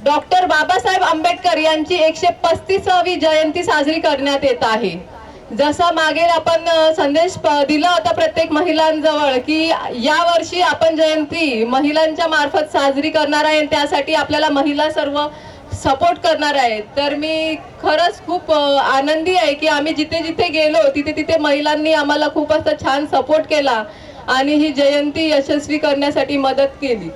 Doctor Babasaheb Ambedkar यांची 135वी जयंती साजरी करण्यात येत आहे। जसा मागेल आपण संदेश दिला होता प्रत्येक महिलांजवळ की या वर्षी आपण जयंती महिलांच्या मार्फत साजरी करणार आहे, त्यासाठी आपल्याला महिला सर्व सपोर्ट करणार आहे। तर मी खरंच खूप आनंदी आहे की आम्ही जिथे जिथे गेलो तिथे तिथे महिलांनी आम्हाला खूप असं छान सपोर्ट केला आणि ही जयंती यशस्वी करण्यासाठी मदत केली।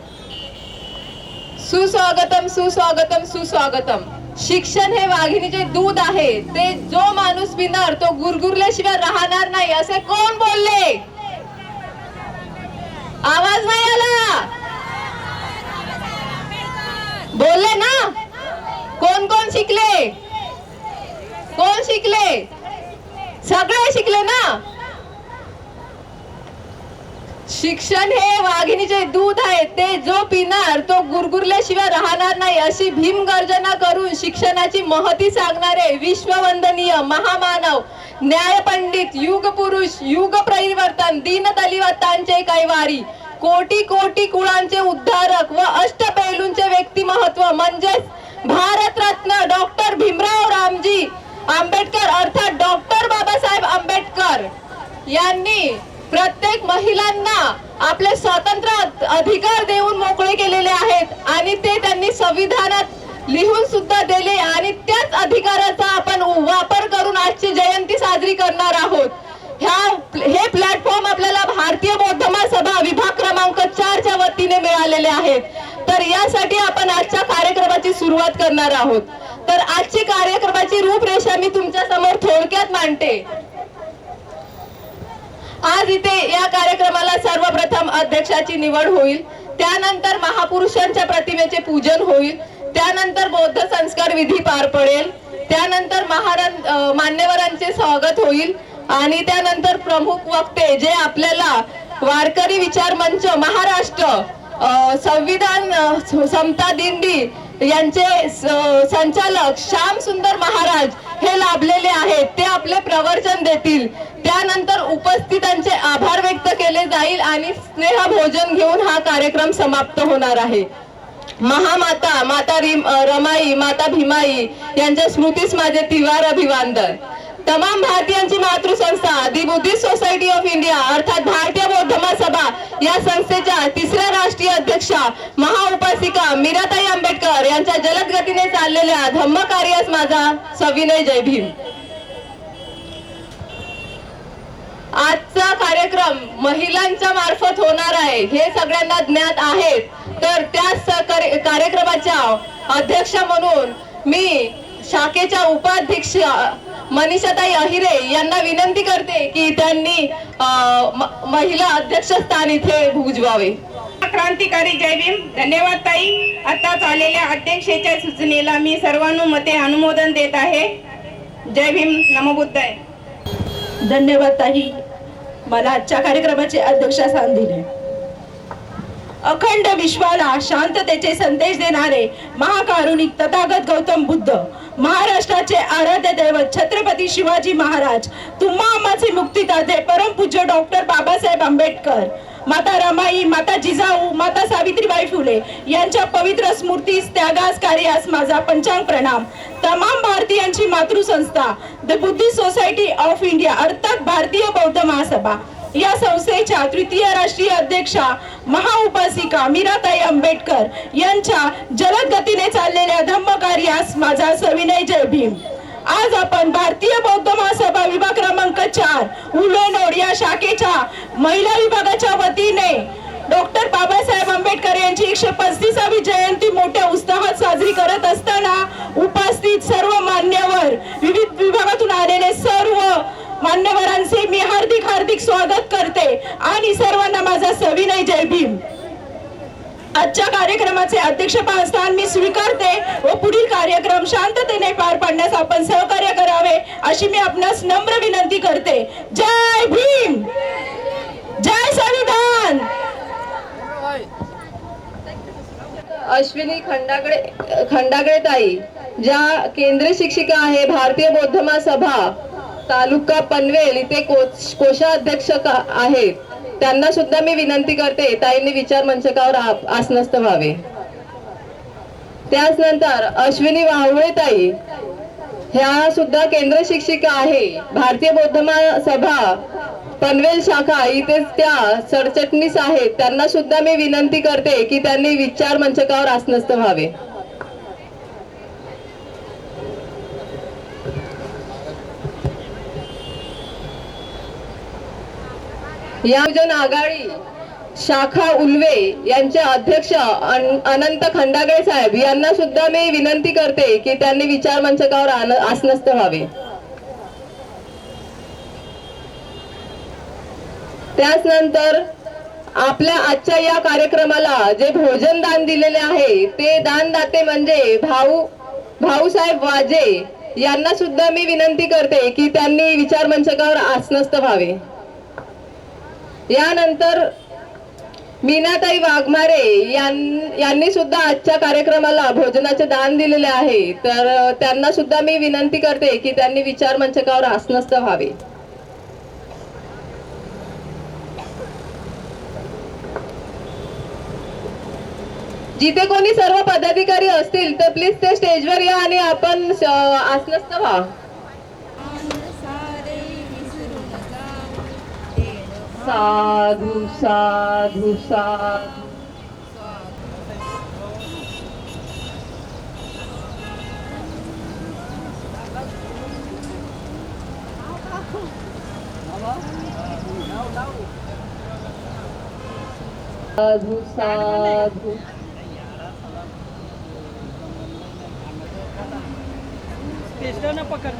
सुस्वागतम सुस्वागतम सुस्वागतम। शिक्षण हे वाघिणीचे दूध आहे, ते जो माणूस पिणार तो गुरगुरल्याशिवाय राहणार नाही, असे कोण बोलले? आवाज नाही आला? बोलले ना? कोण कोण शिकले? कोण शिकले? सगळे शिकले ना? शिक्षण हे वाघिणीचे दूध आहे, ते जो पिणार तो गुरगुरल्याशिवाय राहणार नाही, अशी भीमगर्जना करून शिक्षणाची महती सांगणारे विश्ववंदनीय महामानव, न्यायपंडित, युग पुरुष, युग परिवर्तन, दीनदलितांचे कैवारी, कोटी कोटी कुळांचे उद्धारक व अष्टपैलूंचे व्यक्तिमत्व म्हणजेच भारतरत्न डॉक्टर भीमराव रामजी आंबेडकर अर्थात डॉक्टर बाबासाहेब आंबेडकर यांनी प्रत्येक महिलांना आपले स्वतंत्र अधिकार देऊन मोकळे केलेले आहेत आणि ते त्यांनी संविधानात लिहून सुद्धा दिले आणि त्याच अधिकाराचा आपण वापर करून आजची जयंती साजरी करणार आहोत। हे प्लॅटफॉर्म आपल्याला भारतीय बौद्ध महासभा विभाग क्रमांक 4 च्या वतीने मिळालेले आहेत। तर यासाठी आपण आजच्या कार्यक्रमाची सुरुवात करणार आहोत। तर आजची कार्यक्रमाची रूपरेषा मी तुमच्या समोर थोडक्यात मांडते। आज इथे या कार्यक्रमाला सर्वप्रथम अध्यक्षाची निवड होईल, त्यानंतर महापुरुषांच्या प्रतिमेचे पूजन होईल, त्यानंतर बौद्ध संस्कार विधी पार पडेल, त्यानंतर मान्यवरांचे स्वागत होईल आणि त्यानंतर प्रमुख वक्ते जे आपल्याला वारकरी विचार मंच महाराष्ट्र संविधान समता दिंडी यांचे संचालक श्याम सुंदर महाराज हे लाभलेले आहेत, ते आपले प्रवचन देतील। त्यानंतर उपस्थितांचे आभार व्यक्त केले जाईल आणि स्नेह भोजन घेऊन हा कार्यक्रम समाप्त होणार आहे। महामाता माता रमाई माता भीमाई यांच्या स्मृतीस माझे तिवार अभिवादन। तमाम भारतीयांची मातृसंस्था the Buddhist society of India अर्थात भारतीय बौद्ध महासभा या संस्थेच्या 3ऱ्या राष्ट्रीय अध्यक्षा महाउपासिका मीराताई आंबेडकर यांच्या जलद गतीने चाललेल्या धम्म कार्यास माझा सविनय जय भीम। आजचा कार्यक्रम महिलांच्या मार्फत होणार आहे हे सगळ्यांना ज्ञात आहे। तर त्याच कार्यक्रमाच्या अध्यक्ष म्हणून मी शाखेच्या उपाध्यक्ष मनीषाताई अहिरे यांना विनंती करते की त्यांनी महिला अध्यक्षस्थान इथे भुजवावे। क्रांतिकारी जय भीम। धन्यवाद ताई। आताच आलेल्या अध्यक्षेच्या सूचनेला मी सर्वानुमते अनुमोदन देत आहे। जय भीम। नमो बुद्धाय। धन्यवाद ताई, मला आजच्या कार्यक्रमाचे अध्यक्षस्थान दिले। अखंड विश्वाला शांततेचे संदेश देणारे महाकारुणिक तथागत गौतम बुद्ध, महाराष्ट्राचे आराध्य दैवत छत्रपती शिवाजी महाराज, तुम्हा आम्हाचे मुक्तिदाते परमपूज्य डॉक्टर बाबासाहेब आंबेडकर, माता रमाई, माता जिजाऊ, माता सावित्रीबाई फुले यांच्या पवित्र स्मृतीस, त्यागास, कार्यास माझा पंचांग प्रणाम। तमाम भारतीयांची मातृसंस्था the Buddhist society of India अर्थात भारतीय बौद्ध महासभा या संस्थेच्या 3य राष्ट्रीय अध्यक्षा महाउपासिका मीराताई आंबेडकर यांच्या जलद गतीने चाललेल्या धम्म कार्यास माझा सविनय जय भीम। आज आपण भारतीय बौद्ध महासभा विभाग क्रमांक 4 उलोनोड या शाखेच्या महिला विभागाच्या वतीने डॉक्टर बाबासाहेब आंबेडकर यांची 135वी जयंती मोठ्या उत्साहात साजरी करत असताना उपस्थित सर्व मान्यवर, विविध विभागातून आलेले सर्व मान्यवरांचे मी हार्दिक स्वागत करते आणि सर्वांना माझा सविनय जय भीम। आजच्या कार्यक्रमाचे अध्यक्षस्थान मी स्वीकारते व पुढील कार्यक्रम शांततेने पार पाडण्यास आपण सहकार्य करावे अशी मी आपणास नम्र विनंती करते। जय भीम, जय संविधान। अश्विनी खंडागळे ताई ज्या केंद्रीय शिक्षिका आहे भारतीय बौद्ध महासभा तालुका पनवेल इथे कोषाध्यक्ष आहेत, त्यांना सुद्धा मी विनंती करते ताईंनी विचार मंचकावर आसनस्थ व्हावे। त्याच नंतर अश्विनी वावळेताई ह्या सुद्धा केंद्र शिक्षिका आहे. भारतीय बौद्ध सभा पनवेल शाखा इथे त्या सरचिटणीस आहेत. त्यांना सुद्धा मी विनंती करते की त्यांनी विचार मंचकावर आसनस्थ व्हावे. या जन आघाडी शाखा उल्वे यांचे अध्यक्ष अनंत खंडागळे साहेब यांना सुद्धा मी विनंती करते की त्यांनी विचार मंचकावर आसनस्थ व्हावे. त्याच नंतर आपल्या आजच्या या कार्यक्रमाला जे भोजन दान दिलेले आहे ते दानदाते म्हणजे भाऊसाहेब वाजे यांना सुद्धा मी विनंती करते की त्यांनी विचार मंचकावर आसनस्थ व्हावे. यानंतर मीनाताई वाघमारे यांनी सुद्धा आजच्या कार्यक्रमाला भोजनाचे दान दिलेले आहे. तर त्यांना सुद्धा मी विनंती करते की त्यांनी विचार मंचकावर आसनस्थ व्हावे. जिथे कोणी सर्व पदाधिकारी असतील तर प्लीज ते स्टेजवर या आणि आपण आसनस्थ व्हा. साधू साधू साधू. साधू साधू. पकड़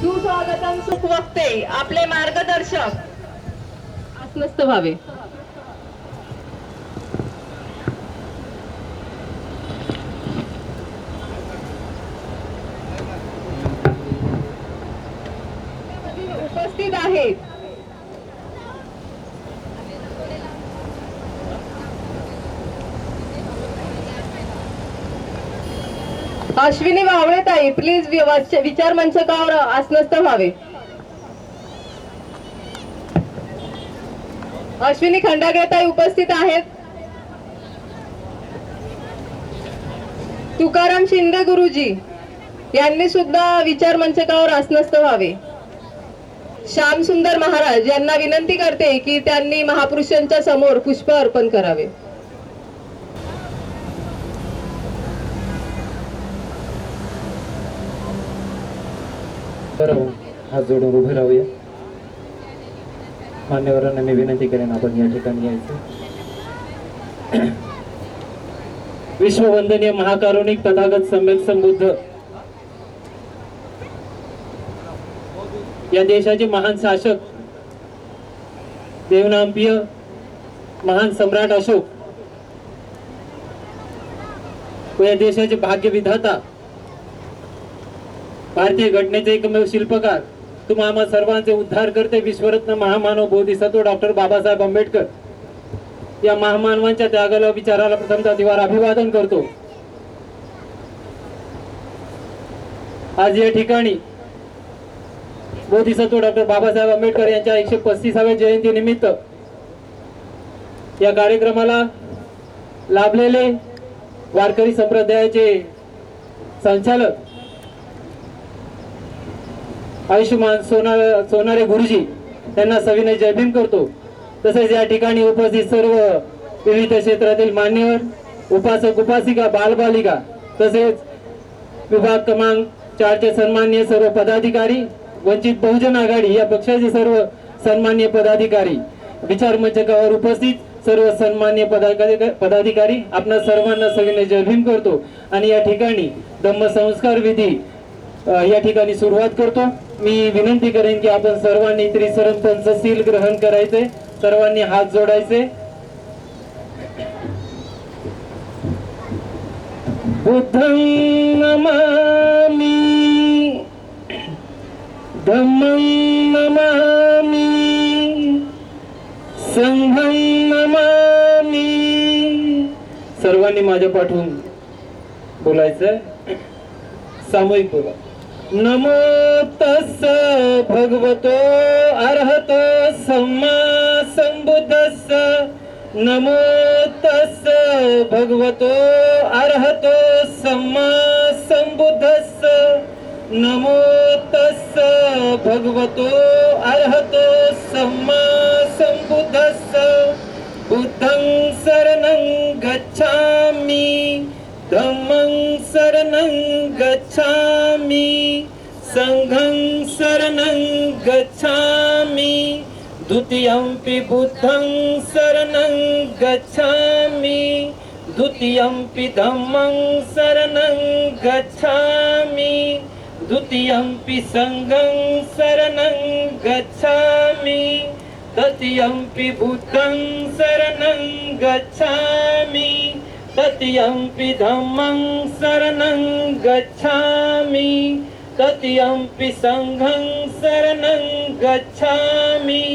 सुस्वागतम सुखवक्ते आपले मार्गदर्शक आसनस्थ व्हावे. उपस्थित आहेत अश्विनी वावळेताई प्लीज विचार मंचकावर आसनस्थ व्हावे. अश्विनी खंडागळेताई उपस्थित आहेत. तुकाराम शिंदे गुरुजी यांनी सुद्धा विचार मंचकावर आसनस्थ व्हावे. श्याम सुंदर महाराज यांना विनंती करते की त्यांनी महापुरुषांच्या समोर पुष्प अर्पण करावे. हात जोडून उभे राहूया. मान्यवरांना मी विनंती करेन आपण या ठिकाणी यायचं. विश्ववंदनीय महाकारुणिक तथागत सम्यक संबुद्ध या देशाचे महान शासक देवनांपिय महान सम्राट अशोक व या देशाचे भाग्य विधाता भारतीय घटनेचे एकमेव शिल्पकार तुम्हा आम्हा सर्वांचे उद्धार करते विश्वरत्न महामानव बोधिसत्व डॉक्टर बाबासाहेब आंबेडकर या महामानवांच्या त्यागाला विचाराला प्रथमतः दिवार अभिवादन करतो. आज या ठिकाणी बोधिसत्व डॉक्टर बाबासाहेब आंबेडकर यांच्या 135व्या जयंती निमित्त या कार्यक्रमाला लाभलेले वारकरी संप्रदायाचे संचालक आयुष्यमान सोनारे गुरुजी त्यांना सविनय जय भीम करतो. तसेच या ठिकाणी उपस्थित सर्व विविध क्षेत्रातील मान्यवर उपासक उपासिका बालबालिका तसेच विभाग क्रमांक 4 चे सन्माननीय सर्व पदाधिकारी वंचित बहुजन आघाडी या पक्षाचे सर्व सन्मान्य पदाधिकारी, विचार मंचकावर उपस्थित सर्व सन्मान्य पदाधिकारी, आपणा सर्वांना सविनय जय भीम करतो आणि या ठिकाणी धम्मसंस्कार विधी या ठिकाणी सुरुवात करतो। मी विनंती करेन की आपण सर्वांनी त्रिसरण पंचशील ग्रहण करायचे, सर्वांनी हात जोडायचे। बुद्धं नमामि, धम्मं नमामि, संघं नमामि। सर्वांनी माझ्या पाठवून बोलायचं, सामूहिक बोला। नमो तस्स भगवतो अर्हतो सम्मा संबुद्धस्स, नमो तस्स भगवतो अर्हतो सम्मा संबुद्धस्स, नमो तस्स भगवतो अर्हतो सम्मा संबुद्धस्स। बुद्धं शरणं गच्छामि, धम्मं शरणं गच्छामि, संघं शरणं गच्छामि, द्वितीयंपि बुद्धं शरणं गच्छामि, द्वितीयंपि धम्मं शरणं गच्छामि, द्वितीयंपि संघं शरणं गच्छामि, तृतीयंपि बुद्धं शरणं गच्छामि, तृतीयंपि धम्मं शरणं गच्छामि, तृतीयंपि संघं शरणं गच्छामि।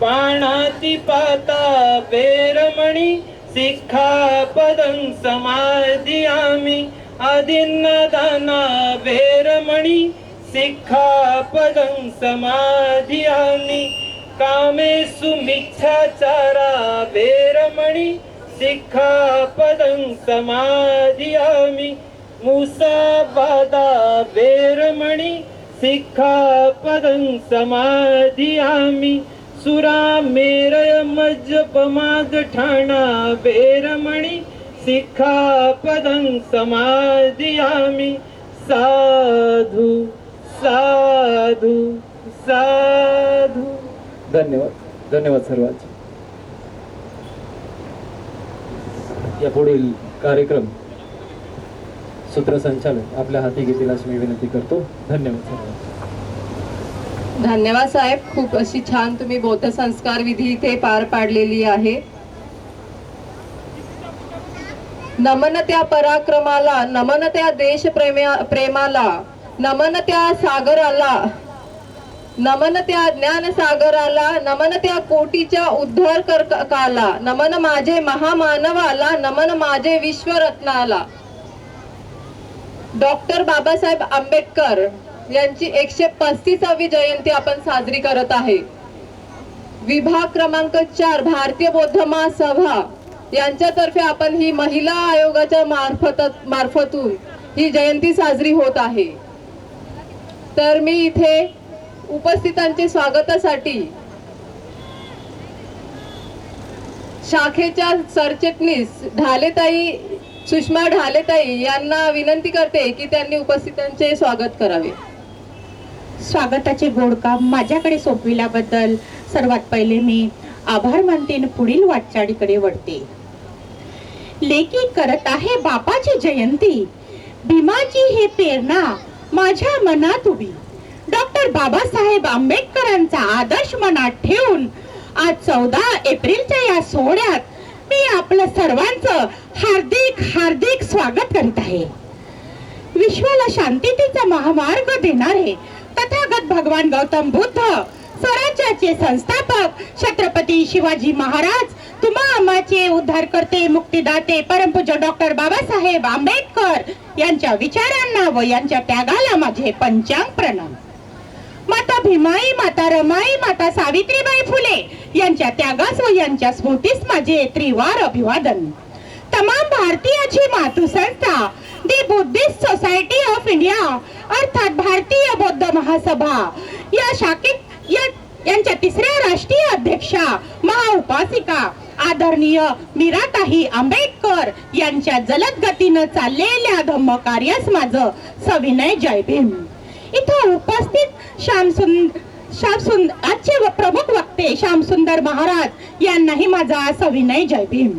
पाणातिपाता वेरमणि सिक्खापदं समादियामि, आदिन्नदाना वेरमणि सिक्खापदं समादियामि। कामेषु मिच्छाचारा वेरमणि सिक्खापदं समादियामि। मुसावादा वेरमणि सिक्खापदं समादियामि। सुरामेरय मज्जपमादठाणा वेरमणि सिक्खापदं समादियामि। साधु साधु साधु। धन्यवाद, धन्यवाद सर्वांचे। या पुढील कार्यक्रम सूत्रसंचालन आपल्या हाती घेतील अशी मी विनंती करतो। धन्यवाद सर्वांचे। धन्यवाद साहेब, खूप अशी छान तुम्ही बौद्ध संस्कार विधी इथे पार पाडलेली आहे। नमन त्या पराक्रमाला, नमन त्या देश प्रेमाला, नमन त्या सागराला, नमन त्या ज्ञान सागराला, नमन त्या कोटीच्या उद्धार काला, नमन माझे महामानवाला, नमन माझे विश्वरत्नाला। डॉक्टर बाबासाहेब आंबेडकर यांची 135वी जयंती आपण साजरी करत आहे। विभाग क्रमांक 4 भारतीय बौद्ध महासभा यांच्यातर्फे आपण ही महिला आयोगाच्या मार्फतून ही जयंती साजरी होत आहे। तर मी इथे उपस्थितांचे स्वागतासाठी शाखेच्या सरचिटणीस ढालेताई, सुषमा ढालेताई यांना विनंती करते की त्यांनी उपस्थितांचे स्वागत करावे। स्वागताचे गोड काम माझ्याकडे सोपविल्याबद्दल सर्वात पहिले मी आभार मानते आणि पुढील वाटचालीकडे वळते। लेकी करत आहे बापाची जयंती, भीमाची हे प्रेरणा माझ्या मनात उभी। डॉक्टर बाबासाहेब आंबेडकरांचा आदर्श मनात ठेवून आज 14 एप्रिलच्या या सोहळ्यात मी आपलं सर्वांचं हार्दिक हार्दिक स्वागत करीत आहे। विश्वाला शांततेचा महामार्ग देणारे तथागत भगवान गौतम बुद्ध, स्वराज्याचे संस्थापक छत्रपती शिवाजी महाराज, तुम्हा आम्हाचे उद्धारकर्ते, मुक्तिदाते परमपूज्य डॉक्टर बाबासाहेब आंबेडकर यांच्या विचारांना व यांच्या त्यागाला माझे पंचांग प्रणाम। माता भीमाई, माता रमाई, माता सावित्रीबाई फुले यांच्या त्यागास व यांच्या स्मृतीस माझे त्रिवार अभिवादन। तमाम भारतीयाची मातृसंस्था the Buddhist society of India अर्थात भारतीय बौद्ध महासभा या शाखेत यांच्या 3ऱ्या राष्ट्रीय अध्यक्षा महाउपासिका आदरणीय मीराताई आंबेडकर यांच्या जलद गतीनं चाललेल्या धम्म कार्यास माझं सविनय जय भीम। इथं उपस्थित आजचे प्रमुख वक्ते श्यामसुंदर महाराज यांनाही माझा सविनय जय भीम.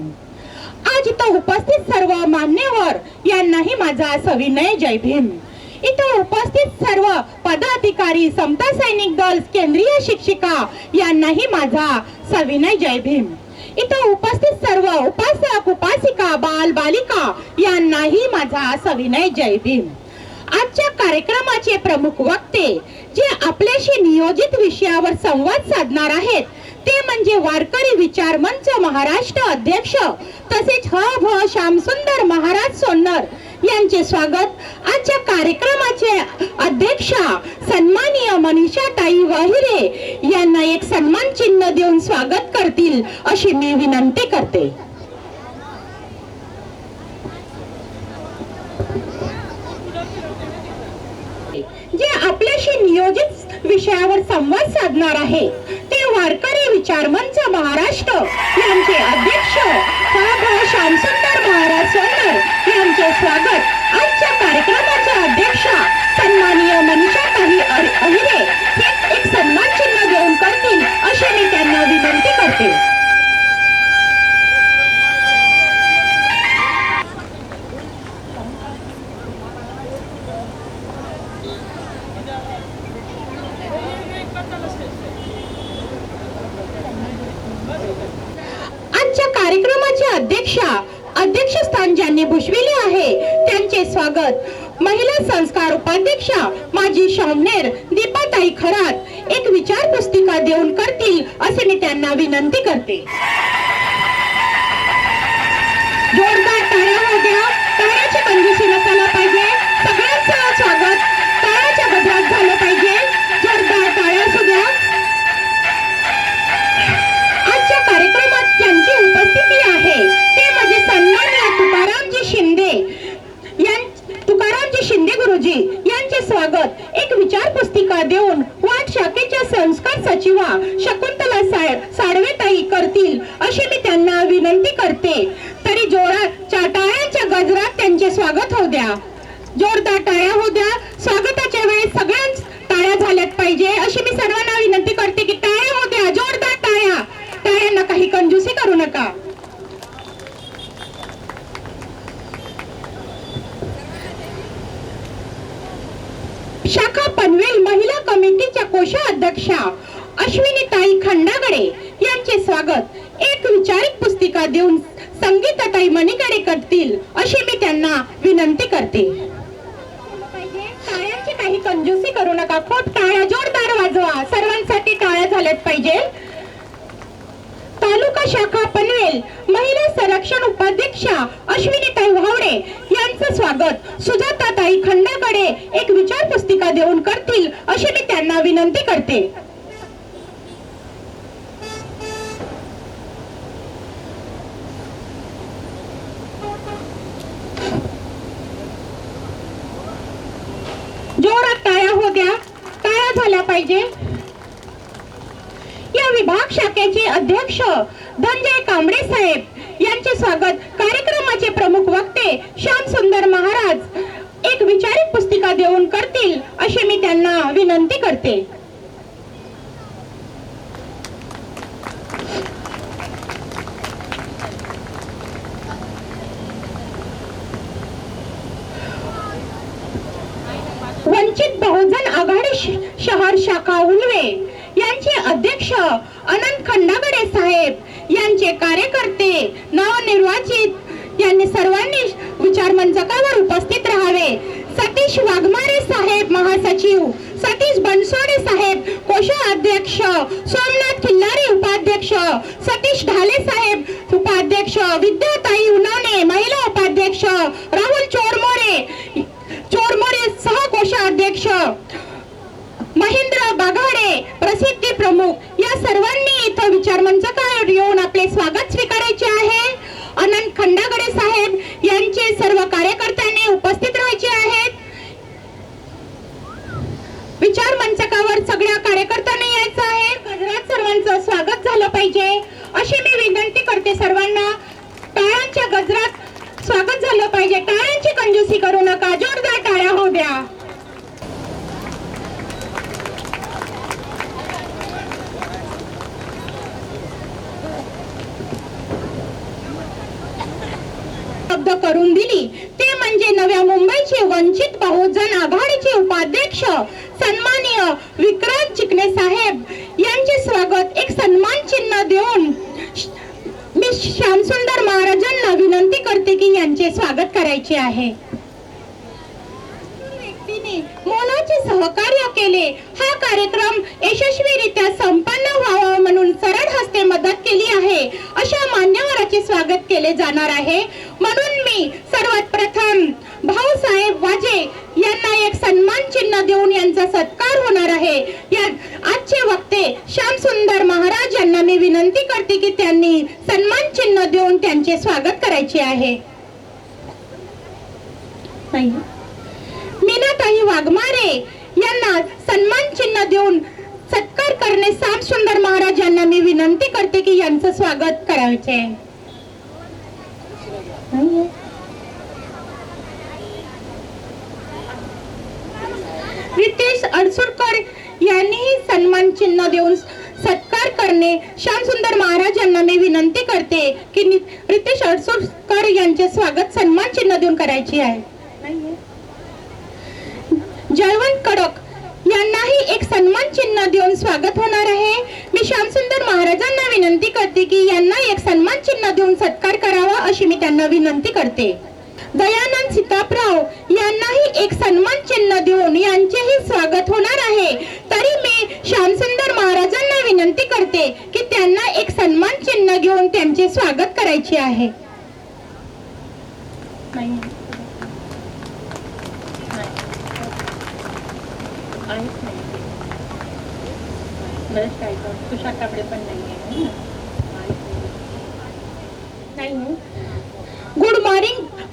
आज इथं उपस्थित सर्व मान्यवर यांनाही माझा सविनय जय भीम. इथं उपस्थित सर्व पदाधिकारी, समता सैनिक दल, केंद्रीय शिक्षिका यांनाही माझा सविनय जय भीम. इथं उपस्थित सर्व उपासक, उपासिका, बाल बालिका यांनाही माझा सविनय जय भीम. आजच्या कार्यक्रमाचे प्रमुख वक्ते जे आपल्याशी नियोजित विषयावर संवाद साधणार आहेत ते म्हणजे वारकरी विचार मंच महाराष्ट्र अध्यक्ष तसेच ह.भ. श्यामसुंदर महाराज सोन्नर यांचे स्वागत आजच्या कार्यक्रमाचे अध्यक्षा सन्माननीय मनीषाताई वाहिरे यांना एक सन्मान चिन्ह देऊन स्वागत करतील अशी मी विनंती करते. जे आपल्याशी नियोजित विषयावर संवाद साधणार आहे ते वारकरी विचार मंच महाराष्ट्र यांचे अध्यक्ष ह.भ. श्यामसुंदर महाराज सोन्नर यांचे स्वागत आजच्या कार्यक्रमाच्या अध्यक्षा सन्माननीय मनीषाताई अहिरे हे एक सन्मान चिन्ह देऊन करतील अशी मी त्यांना विनंती करते. आजच्या कार्यक्रमाच्या अध्यक्षस्थान ज्यांनी भूषविले आहे त्यांचे स्वागत महिला संस्कार उपाध्यक्षा माजी शामनेर दीपाताई खरात एक विचार पुस्तिका देऊन करतील असे मी त्यांना विनंती करते. जोरदार टाळ्या हो द्या. टाळ्याची कंजूसी नसायला पाहिजे. सगळ्यांचं स्वागत टाळ्याच्या गजरात झालं पाहिजे. जोरदार टाळ्या असू द्या. आजच्या कार्यक्रमात ज्यांची उपस्थिती आहे ते म्हणजे सन्माननीय तुकारामजी शिंदे गुरुजी यांचे स्वागत एक विचार पुस्तिका देऊन वाट शाखेच्या संस्कार सचिवा शकुंतला साळवेताई करतील अशी मी त्यांना विनंती करते. तरी जोराच्या टाळ्यांच्या गजरात त्यांचे स्वागत होऊ द्या. जोरदार टाळ्या होऊ द्या. स्वागताच्या वेळेस सगळ्यांच टाळ्या झाल्यात पाहिजे अशी मी सर्वांना विनंती करते की टाळ्या होऊ द्या. जोरदार टाळ्या. टाळ्यांना काही कंजूसी करू नका. शाखा पनवेल महिला कमिटीच्या कोषाध्यक्षा अश्विनीताई खंडागडे यांचे स्वागत एक विचारिक पुस्तिका देऊन संगीताताई मणिकडे करतील अशी मी त्यांना विनंती करते. टाळ्यांची काही कंजूसी करू नका. खूप टाळ्या जोरदार वाजवा. सर्वांसाठी टाळ्या झाल्यात पाहिजे. तालुका शाखा पनवेल महिला संरक्षण उपाध्यक्षा अश्विनीताई वावडे यांचं स्वागत सुजाताताई खंडागडे एक विचार पुस्तिका देऊन करतील अशी मी त्यांना विनंती करते. जोरात टाळ्या हो द्या. टाळ्या झाल्या पाहिजे. या विभाग शाखेचे अध्यक्ष धनंजय कांबळे साहेब यांचे स्वागत कार्यक्रमाचे प्रमुख वक्ते श्यामसुंदर महाराज एक विचारिक पुस्तिका देऊन करतील अशी मी त्यांना विनंती करते. वंचित बहुजन आघाडी शहर शाखा उल्वे यांचे अध्यक्ष अनंत खंडागडे साहेब यांचे कार्यकर्ते नवनिर्वाचित यांनी सर्वांनी विचार मंचकावर उपस्थित राहावे. सतीश वाघमारे साहेब महासचिव, सतीश बनसोडे साहेब कोषाध्यक्ष, सोमनाथ खिल्लारी उपाध्यक्ष, सतीश ढाले साहेब उपाध्यक्ष, विद्याताई उनवणे महिला उपाध्यक्ष, राहुल चोरमोरे सहकोषाध्यक्ष, महेंद्र बागाडे प्रसिद्धी प्रमुख या सर्वांनी इथं विचार मंचकावर येऊन आपले स्वागत स्वीकारायचे आहे. अनंत खंडागडे साहेब यांचे सर्व कार्यकर्त्यांनी उपस्थित राहायचे आहेत. विचार मंचकावर सगळ्या कार्यकर्त्यांनी यायचं आहे. गजरात सर्वांचं स्वागत झालं पाहिजे अशी मी विनंती करते. सर्वांना टाळ्यांच्या गजरात स्वागत झालं पाहिजे. टाळ्यांची कंजूसी करू नका. जोरदार टाळ्या होऊ द्या. उपलब्ध करून दिली ते म्हणजे नव्या मुंबईचे वंचित बहुजन आघाडीचे उपाध्यक्ष सन्माननीय विक्रांत चिकणे साहेब यांचे स्वागत एक सन्मान चिन्ह देऊन मी श्यामसुंदर महाराजांना विनंती करते की यांचे स्वागत करायचे आहे. व्यक्तीने मोलाचे सहकार्य केले. हा कार्यक्रम यशस्वीरित्या संपन्न व्हावा म्हणून सरळ हस्ते मदत केली आहे. अशा मान्यवरांचे स्वागत केले जाणार आहे. म्हणून मी सर्वात प्रथम भाऊसाहेब वाजे यांना एक सन्मान चिन्ह देऊन यांचा सत्कार होणार आहे. या आजचे वक्ते श्यामसुंदर महाराज यांना मी विनंती करते की त्यांनी सन्मान चिन्ह देऊन त्यांचे स्वागत करायचे आहे. मीनाताई वाघमारे यांना सन्मान चिन्ह देऊन सत्कार करणे श्यामसुंदर महाराज यांना मी विनंती करते की यांचं स्वागत करायचे. रितेश अडसुरकर यांनीही सन्मान चिन्ह देऊन सत्कार करणे श्यामसुंदर महाराज यांना मी विनंती करते की रितेश अडसुरकर यांचे स्वागत सन्मान चिन्ह देऊन करायचे आहे. जयवंत कडक यांनाही एक सन्मान चिन्ह देऊन स्वागत होणार आहे. मी श्यामसुंदर महाराजांना विनंती करते की यांना एक सन्मान चिन्ह देऊन सत्कार करावा अशी मी त्यांना विनंती करते. दयानंद सीतापराव यांनाही एक सन्मान चिन्ह देऊन यांचेही स्वागत होणार आहे. तरी मी श्यामसुंदर महाराजांना विनंती करते की त्यांना एक सन्मान चिन्ह घेऊन त्यांचे स्वागत करायचे आहे.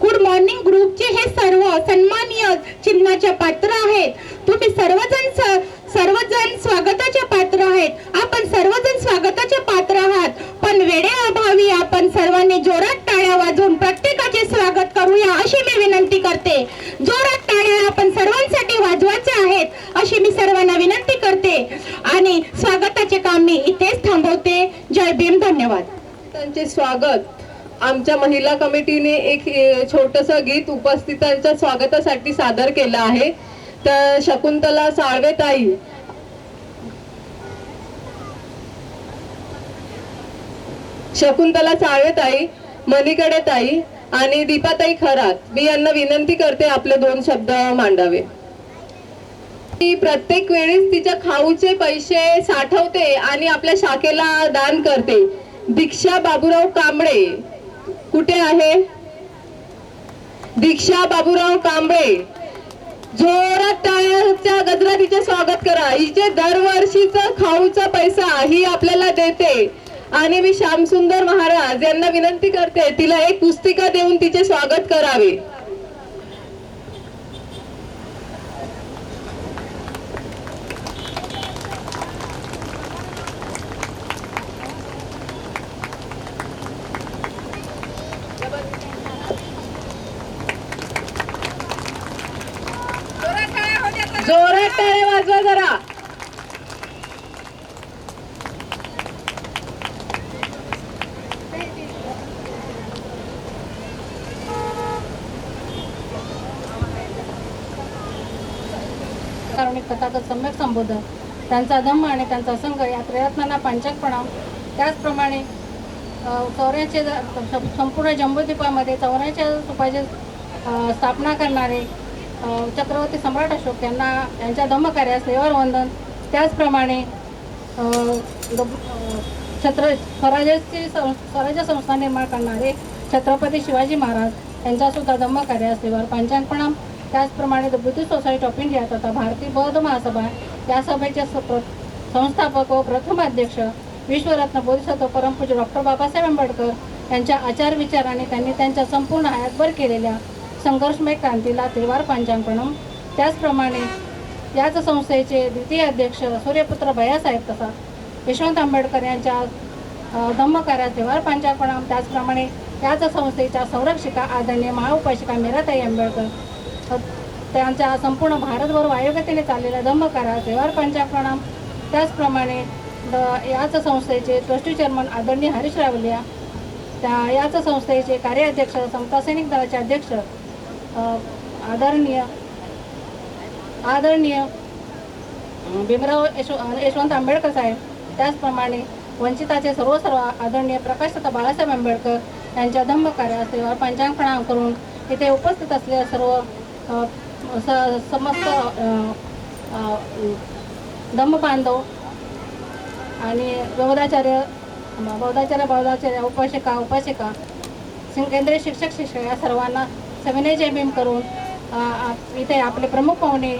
गुड मॉर्निंग ग्रुपचे हे सर्व सन्माननीय चिन्हाच्या पात्र आहेत. तुम्ही सर्वजण स्वागताच्या पात्र आहेत. आपण सर्वजण स्वागताच्या पात्र आहात. पण वेळेअभावी आपण सर्वांनी जोरात टाळ्या वाजवून प्रत्येकाचे स्वागत करूया अशी मी विनंती करते. जोरात टाळ्या आपण सर्वांसाठी वाजवायच्या आहेत अशी मी सर्वांना विनंती करते आणि स्वागताचे काम मी इथेच थांबवते. जय भीम. धन्यवाद. त्यांचे स्वागत आमच्या महिला कमिटीने एक छोटस गीत उपस्थितांच्या स्वागतासाठी सादर केलं आहे. तर शकुंतला साळवेताई, मणिकडे ताई आणि दीपाताई खरात मी यांना विनंती करते आपले 2 शब्द मांडावे. ती प्रत्येक वेळेस तिच्या खाऊचे पैसे साठवते आणि आपल्या शाखेला दान करते. दीक्षा बाबूराव कांबळे कुठे आहे? दीक्षा बाबूराव कांबळे, जोरात टाळ्याच्या गजरात तिचे स्वागत करा. हिचे दरवर्षीचा खाऊचा पैसा ही आपल्याला देते आणि मी श्यामसुंदर महाराज यांना विनंती करते तिला एक पुस्तिका देऊन तिचे स्वागत करावे. जोरात टाळ्या वाजवा जरा. तथागत सम्यक संबोधन त्यांचा धम्म आणि त्यांचा संघ या प्रयत्नांना पांचक प्रणाम. त्याचप्रमाणे चौऱ्याचे संपूर्ण जम्बूद्वीपामध्ये 84 सुपाची स्थापना करणारे चक्रवर्ती सम्राट अशोक यांच्या धम्मकार्यास सेवार वंदन. त्याचप्रमाणे स्वराज्य संस्था निर्माण करणारे छत्रपती शिवाजी महाराज यांच्यासुद्धा धम्मकार्यास सेवार पांचांग प्रणाम. त्याचप्रमाणे the Buddhist society of India तथा भारतीय बौद्ध महासभा या सभेचे संस्थापक व प्रथम अध्यक्ष विश्वरत्न बोधिसत्व परमपूज्य डॉक्टर बाबासाहेब आंबेडकर यांच्या आचार विचाराने त्यांनी त्यांच्या संपूर्ण हयातभर केलेल्या संघर्षमय क्रांतीला त्रिवार पांचांग प्रणाम. त्याचप्रमाणे याच संस्थेचे द्वितीय अध्यक्ष सूर्यपुत्र भैयासाहेब तथा यशवंत आंबेडकर यांच्या धम्मकार्यास त्रिवार पांचांग प्रणाम. त्याचप्रमाणे याच संस्थेच्या संरक्षिका आदरणीय महाउपासिका मीराताई आंबेडकर त्यांच्या संपूर्ण भारतभर वायुगतीने चाललेल्या धम्मकार्यास त्रिवार पांचांग प्रणाम. त्याचप्रमाणे याच संस्थेचे ट्रस्टी चेअरमन आदरणीय हरीश रावलिया याच संस्थेचे कार्याध्यक्ष, समता सैनिक दलाचे अध्यक्ष आदरणीय भीमराव यशवंत आंबेडकर साहेब, त्याचप्रमाणे वंचिताचे सर्व आदरणीय प्रकाशदादा बाळासाहेब आंबेडकर यांच्या धम्म कार्यासेवेवर पंचांग प्रणाम करून इथे उपस्थित असलेल्या सर्व समस्त धम्म बांधव आणि बौद्धाचार्य उपासिका केंद्रीय शिक्षक या सर्वांना सविनय जय भीम करून इथे आपले प्रमुख पाहुणे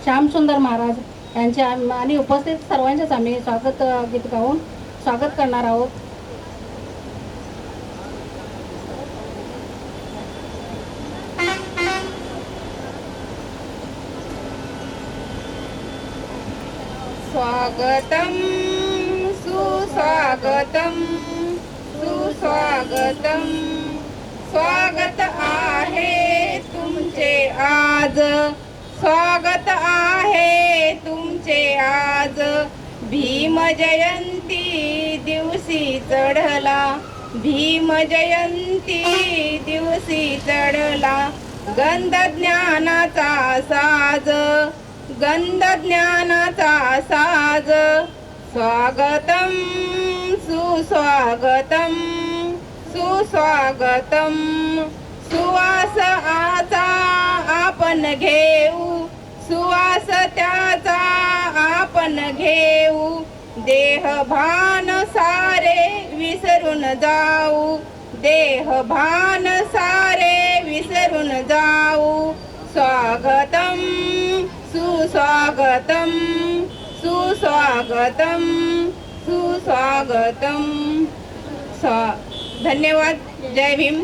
श्यामसुंदर महाराज यांचे आणि उपस्थित सर्वांचेच आम्ही स्वागत गीत गाऊन स्वागत करणार आहोत. स्वागतम सुस्वागतम सुस्वागतम, स्वागत आहे तुमचे आज, स्वागत आहे तुमचे आज. भीम जयंती दिवशी चढला, भीम जयंती दिवशी चढला गंध ज्ञानाचा साज, गंध ज्ञानाचा साज. स्वागतम सुस्वागतम सुस्वागतम, सुवास आचा आपण घेऊ, सुवास त्याचा आपण घेऊ. देहभान सारे विसरून जाऊ, देहभान सारे विसरून जाऊ. स्वागतम सुस्वागतम सुस्वागतम सुस्वागतम. धन्यवाद. जय भीम.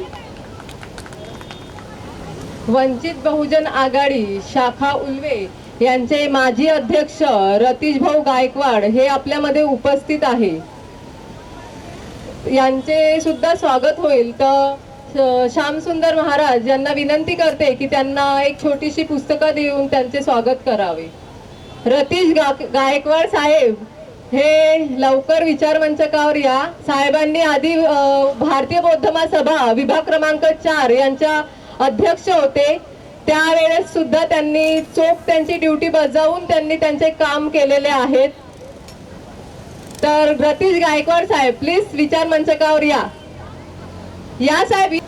वंचित बहुजन आघाडी शाखा उल्वे यांचे माजी अध्यक्ष रतीश भाऊ गायकवाड हे आपल्यामध्ये उपस्थित आहे. यांचे सुद्धा स्वागत होईल. तर श्यामसुंदर महाराज यांना विनंती करते की त्यांना एक छोटीशी पुस्तकं देऊन त्यांचे स्वागत करावे. रतीश गायकवाड साहेब हे लवकर विचार मंचकावर या. साहेबांनी आधी भारतीय बौद्ध महासभा विभाग क्रमांक 4 यांच्या अध्यक्ष होते. त्यावेळेस सुद्धा त्यांनी चोख त्यांची ड्युटी बजावून त्यांनी त्यांचे काम केलेले आहेत. तर रतीश गायकवाड साहेब प्लीज विचार मंचकावर या. या साहेब.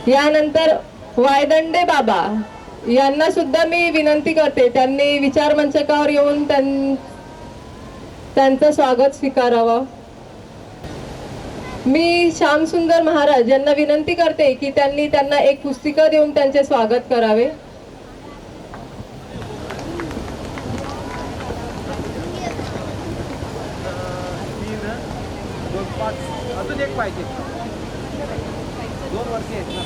यानंतर वायदंडे बाबा यांना सुद्धा मी विनंती करते त्यांनी विचार मंचकावर येऊन त्यांचं स्वागत स्वीकारावं. मी श्यामसुंदर महाराज यांना विनंती करते की त्यांना एक पुस्तिका देऊन त्यांचे स्वागत करावे. अजून एक पाहिजे. 2 वर्षे आहेत ना.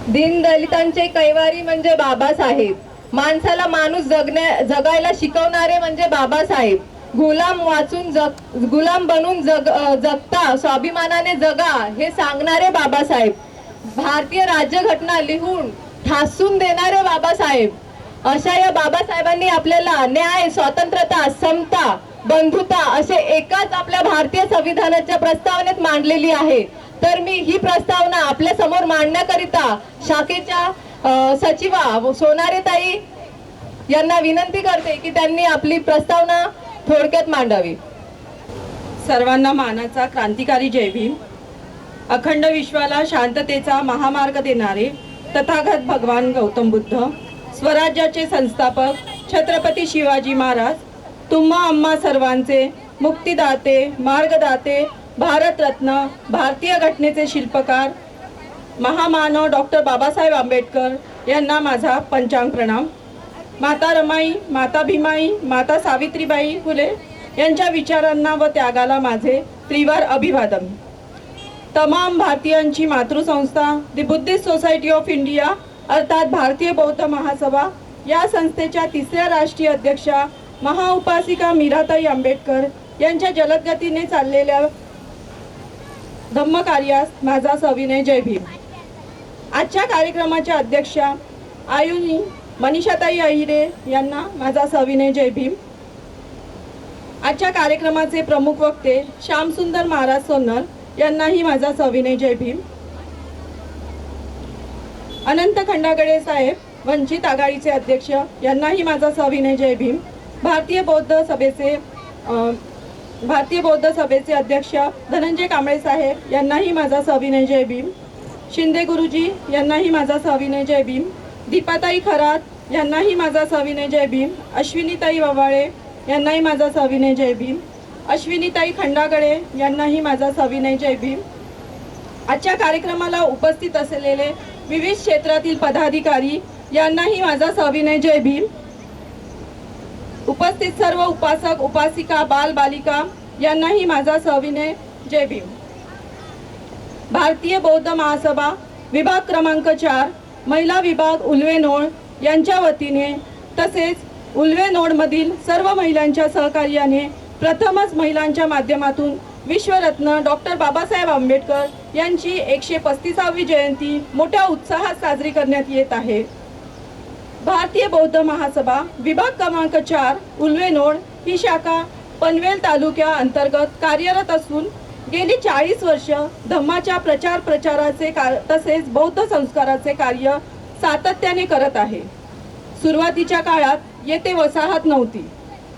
दीन दलितांचे कैवारी म्हणजे बाबासाहेब. माणसाला माणूस जगायला शिकवणारे म्हणजे बाबासाहेब. गुलाम बनून जगता स्वाभिमानाने जगा हे सांगणारे बाबासाहेब. भारतीय राज्यघटना लिहून ठासून देणारे बाबासाहेब. अशा या बाबासाहेबांनी आपल्याला न्याय, स्वातंत्र्यता, समता, बंधुता असे एकाच आपल्या भारतीय संविधानाच्या प्रस्तावनेत मांडलेली आहे. तर मी ही प्रस्तावना आपल्या समोर मांडण्याकरिता शाखेच्या सचिवा सोनारेताई यांना विनंती करते की त्यांनी आपली प्रस्तावना थोडक्यात मांडावी. सर्वांना मानाचा क्रांतिकारी जय भीम. अखंड विश्वाला शांततेचा महामार्ग देणारे तथागत भगवान गौतम बुद्ध, स्वराज्याचे संस्थापक छत्रपती शिवाजी महाराज, तुम्हा आम्हा सर्वांचे मुक्तिदाते, मार्गदाते, भारतरत्न, भारतीय घटनेचे शिल्पकार, महामानव डॉक्टर बाबासाहेब आंबेडकर यांना माझा पंचांग प्रणाम. माता रमाई, माता भीमाई, माता सावित्रीबाई फुले यांच्या विचारांना व त्यागाला माझे त्रिवार अभिवादन. तमाम भारतीयांची मातृसंस्था the Buddhist society of India अर्थात भारतीय बौद्ध महासभा या संस्थेच्या 3ऱ्या राष्ट्रीय अध्यक्षा महाउपासिका मीराताई आंबेडकर यांच्या जलदगतीने चाललेल्या धम्मकार्यास माझा सविनय जय भीम. आजच्या कार्यक्रमाच्या अध्यक्षा आयुनी मनीषाताई अहिरे यांना माझा सविनय जय भीम. आजच्या कार्यक्रमाचे प्रमुख वक्ते श्यामसुंदर महाराज सोन्नर यांनाही माझा सविनय जय भीम. अनंत खंडागळे साहेब वंचित आघाडीचे अध्यक्ष यांनाही माझा सविनय जय भीम. भारतीय बौद्ध सभेचे अध्यक्ष धनंजय कांबळे साहेब यांनाही माझा सविनय जय भीम. शिंदे गुरुजी यांनाही माझा सविनय जय भीम. दीपाताई खरात यांनाही माझा सविनय जय भीम. अश्विनीताई ववाळे यांनाही माझा सविनय जय भीम. अश्विनीताई खंडागळे यांनाही माझा सविनय जय भीम. आजच्या कार्यक्रमाला उपस्थित असलेले विविध क्षेत्रातील पदाधिकारी यांनाही माझा सविनय जय भीम. उपस्थित सर्व उपासक उपासिका बाल बालिका यांनाही माझा सविनय जय भीम. भारतीय बौद्ध महासभा विभाग क्रमांक 4 महिला विभाग उल्वेनोळ यांच्या वतीने तसेच उल्वेनोळमधील सर्व महिलांच्या सहकार्याने प्रथमच महिलांच्या माध्यमातून विश्वरत्न डॉक्टर बाबासाहेब आंबेडकर यांची 135वी जयंती मोठ्या उत्साहात साजरी करण्यात येत आहे. भारतीय बौद्ध महासभा विभाग क्रमांक 4 उल्वेनोळ ही शाखा पनवेल तालुक्या अंतर्गत कार्यरत असून गेली 40 वर्ष धम्माच्या प्रचाराचे तसेच बौद्ध संस्काराचे कार्य सातत्याने करत आहे. सुरुवातीच्या काळात येथे वसाहत नव्हती.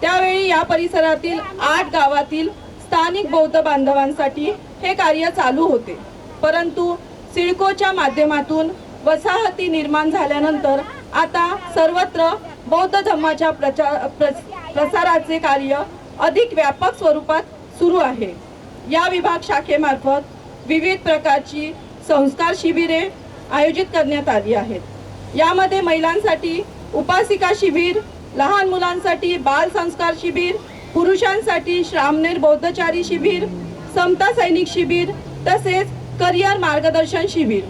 त्यावेळी या परिसरातील 8 गावातील स्थानिक बौद्ध बांधवांसाठी हे कार्य चालू होते. परंतु सिडकोच्या माध्यमातून वसाहती निर्माण झाल्यानंतर आता सर्वत्र बौद्ध धम्माच्या प्रसाराचे कार्य अधिक व्यापक स्वरूपात सुरू आहे. या विभाग शाखेमार्फत विविध प्रकारची संस्कार शिबिरे आयोजित करण्यात आली आहेत. यामध्ये महिलांसाठी उपासिका शिबिर, लहान मुलांसाठी बाल संस्कार शिबिर, पुरुषांसाठी श्रामणेर बौद्धचारी शिबिर, समता सैनिक शिबिर तसेच करिअर मार्गदर्शन शिबिर,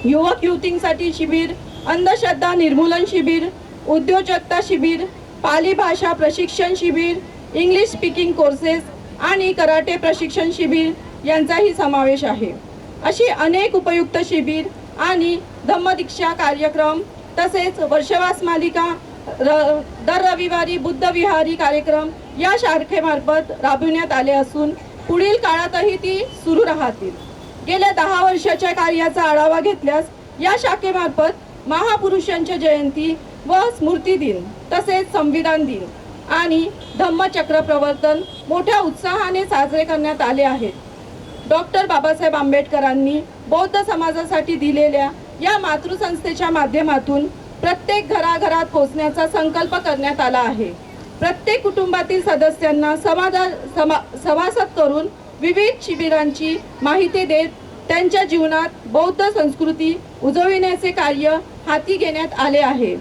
युवक युवतींसाठी शिबिर, अंधश्रद्धा निर्मूलन शिबिर, उद्योजकता शिबिर, पाली भाषा प्रशिक्षण शिबिर, इंग्लिश स्पीकिंग कोर्सेस आणि कराटे प्रशिक्षण शिबिर यांचाही समावेश आहे. अशी अनेक उपयुक्त शिबिर आणि धम्मदीक्षा कार्यक्रम तसेच वर्षवास मालिका, दर रविवारी बुद्ध विहारी कार्यक्रम या शाखेमार्फत राबविण्यात आले असून पुढील काळातही ती सुरू राहतील. गेल्या 10 वर्षाच्या कार्याचा आढावा घेतल्यास या शाखेमार्फत महापुरुषांच्या जयंती व स्मृती दिन तसेच संविधान दिन आणि धम्मचक्र प्रवर्तन मोठ्या उत्साहाने साजरे करण्यात आले आहेत. डॉक्टर बाबासाहेब आंबेडकरांनी बौद्ध समाजासाठी दिलेल्या या मातृसंस्थेच्या माध्यमातून प्रत्येक घराघरात पोहोचण्याचा संकल्प करण्यात आला आहे. प्रत्येक कुटुंबातील सदस्यांना सभासद करून विविध शिबिरांची माहिती देत त्यांच्या जीवनात बौद्ध संस्कृती उजविण्याचे कार्य हाती घेण्यात आले आहे.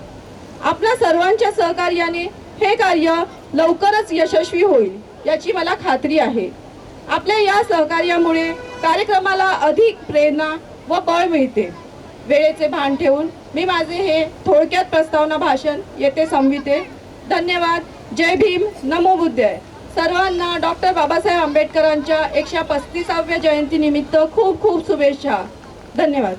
आपल्या सर्वांच्या सहकार्याने हे कार्य लवकरच यशस्वी होईल याची मला खात्री आहे. आपल्या या सहकार्यामुळे कार्यक्रमाला अधिक प्रेरणा व बळ मिळते. वेळेचे भान ठेवून मी माझे हे थोडक्यात प्रस्तावना भाषण येथे संपविते. धन्यवाद. जय भीम. नमो बुद्धाय. सर्वांना डॉक्टर बाबासाहेब आंबेडकरांच्या 135व्या जयंतीनिमित्त खूप खूप शुभेच्छा. धन्यवाद.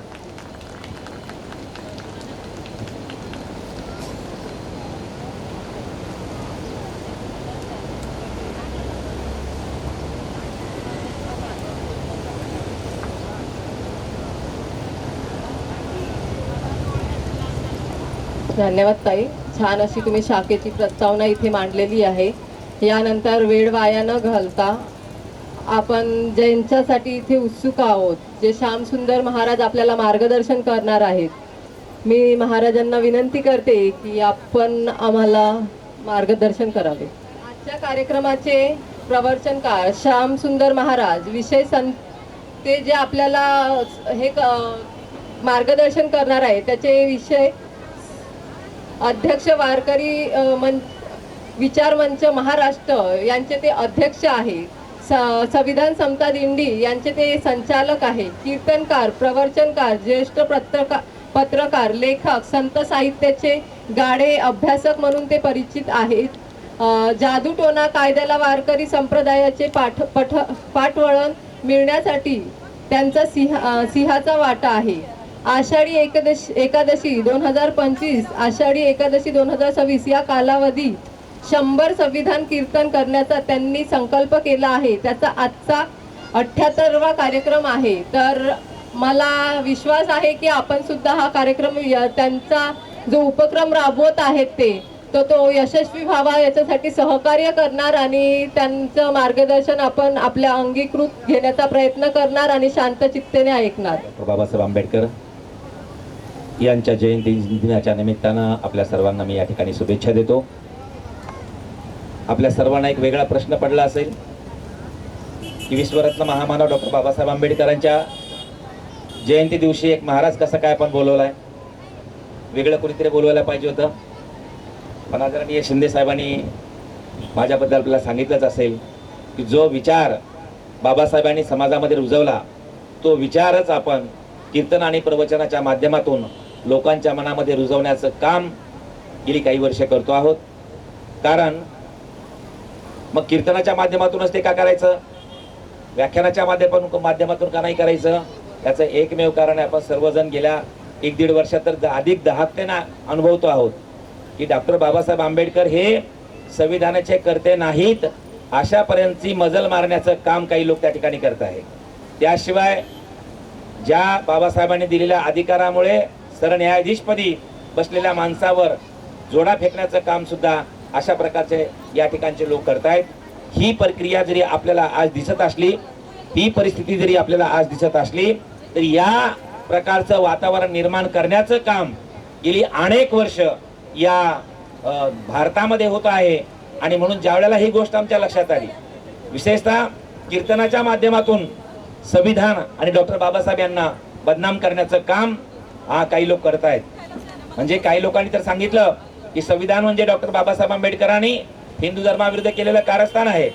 धन्यवाद ताई. छान अशी तुम्ही शाखेची प्रस्तावना इथे मांडलेली आहे. यानंतर वेळ वाया न घालता आपण ज्यांच्यासाठी इथे उत्सुक आहोत, जे श्यामसुंदर महाराज आपल्याला मार्गदर्शन करणार आहेत, मी महाराजांना विनंती करते की आपण आम्हाला मार्गदर्शन करावे. आजच्या कार्यक्रमाचे प्रवचनकार श्यामसुंदर महाराज विषय ते जे आपल्याला हे मार्गदर्शन करणार आहे त्याचे विषय अध्यक्ष वारकरी विचार मंच महाराष्ट्र यांचे ते अध्यक्ष आहे. संविधान समता दिंडी यांचे ते संचालक आहे. कीर्तनकार, प्रवचनकार, ज्येष्ठ पत्रकार, लेखक, संत साहित्याचे गाढे अभ्यासक म्हणून ते परिचित आहेत. जादूटोणा कायद्याला वारकरी संप्रदायाचे पाठवळण मिळण्यासाठी त्यांचा सिंहाचा वाटा आहे. आषाढी एकादशी 2025, आषाढी एकादशी 2026 या कालावधी 100 संविधान कीर्तन करण्याचा त्यांनी संकल्प केला आहे. त्याचा आजचा 78वा कार्यक्रम आहे. तर मला विश्वास आहे की आपण सुद्धा हा कार्यक्रम त्यांचा जो उपक्रम राबवत आहेत तो यशस्वी व्हावा याच्यासाठी सहकार्य करणार आणि त्यांचं मार्गदर्शन आपण आपल्या अंगीकृत घेण्याचा प्रयत्न करणार आणि शांत चित्तेने ऐकणार. डॉक्टर बाबासाहेब आंबेडकर यांच्या जयंती दिनाच्या निमित्तानं आपल्या सर्वांना मी या ठिकाणी शुभेच्छा देतो. आपल्या सर्वांना एक वेगळा प्रश्न पडला असेल की विश्वरत्न महामानव डॉक्टर बाबासाहेब आंबेडकरांच्या जयंती दिवशी एक महाराज कसा काय आपण बोलवलाय, वेगळं कोणीतरी बोलवायला पाहिजे होतं. पण आदरणीय शिंदे साहेबांनी माझ्याबद्दल आपल्याला सांगितलंच असेल की जो विचार बाबासाहेबांनी समाजामध्ये रुजवला तो विचारच आपण कीर्तन आणि प्रवचनाच्या माध्यमातून लोकांच्या मनामध्ये रुजवण्याचं काम गेली काही वर्ष करतो आहोत. कारण मग कीर्तनाच्या माध्यमातूनच ते का करायचं, व्याख्यानाच्या माध्यमातून का नाही करायचं, याचं एकमेव कारण आहे आपण सर्वजण गेल्या 1-1.5 वर्षात तर अधिक दहाकतेने अनुभवतो आहोत की डॉक्टर बाबासाहेब आंबेडकर हे संविधानाचे करते नाहीत अशापर्यंतची मजल मारण्याचं काम काही लोक त्या ठिकाणी करत आहे. त्याशिवाय ज्या बाबासाहेबांनी दिलेल्या अधिकारामुळे सरन्यायाधीशपदी बसलेल्या माणसावर जोडा फेकण्याचं काम सुद्धा अशा प्रकारचे या ठिकाणचे लोक करतायत. ही प्रक्रिया जरी आपल्याला आज दिसत असली, ही परिस्थिती जरी आपल्याला आज दिसत असली, तर या प्रकारचं वातावरण निर्माण करण्याचं काम गेली अनेक वर्ष या भारतामध्ये होत आहे. आणि म्हणून ज्या वेळेला ही गोष्ट आमच्या लक्षात आली, विशेषतः कीर्तनाच्या माध्यमातून संविधान आणि डॉक्टर बाबासाहेब यांना बदनाम करण्याचं काम काही लोक करत आहेत. म्हणजे काही लोकांनी तर सांगितलं की संविधान म्हणजे डॉक्टर बाबासाहेब आंबेडकरांनी हिंदू धर्माविरुद्ध केलेलं कारस्थान आहे,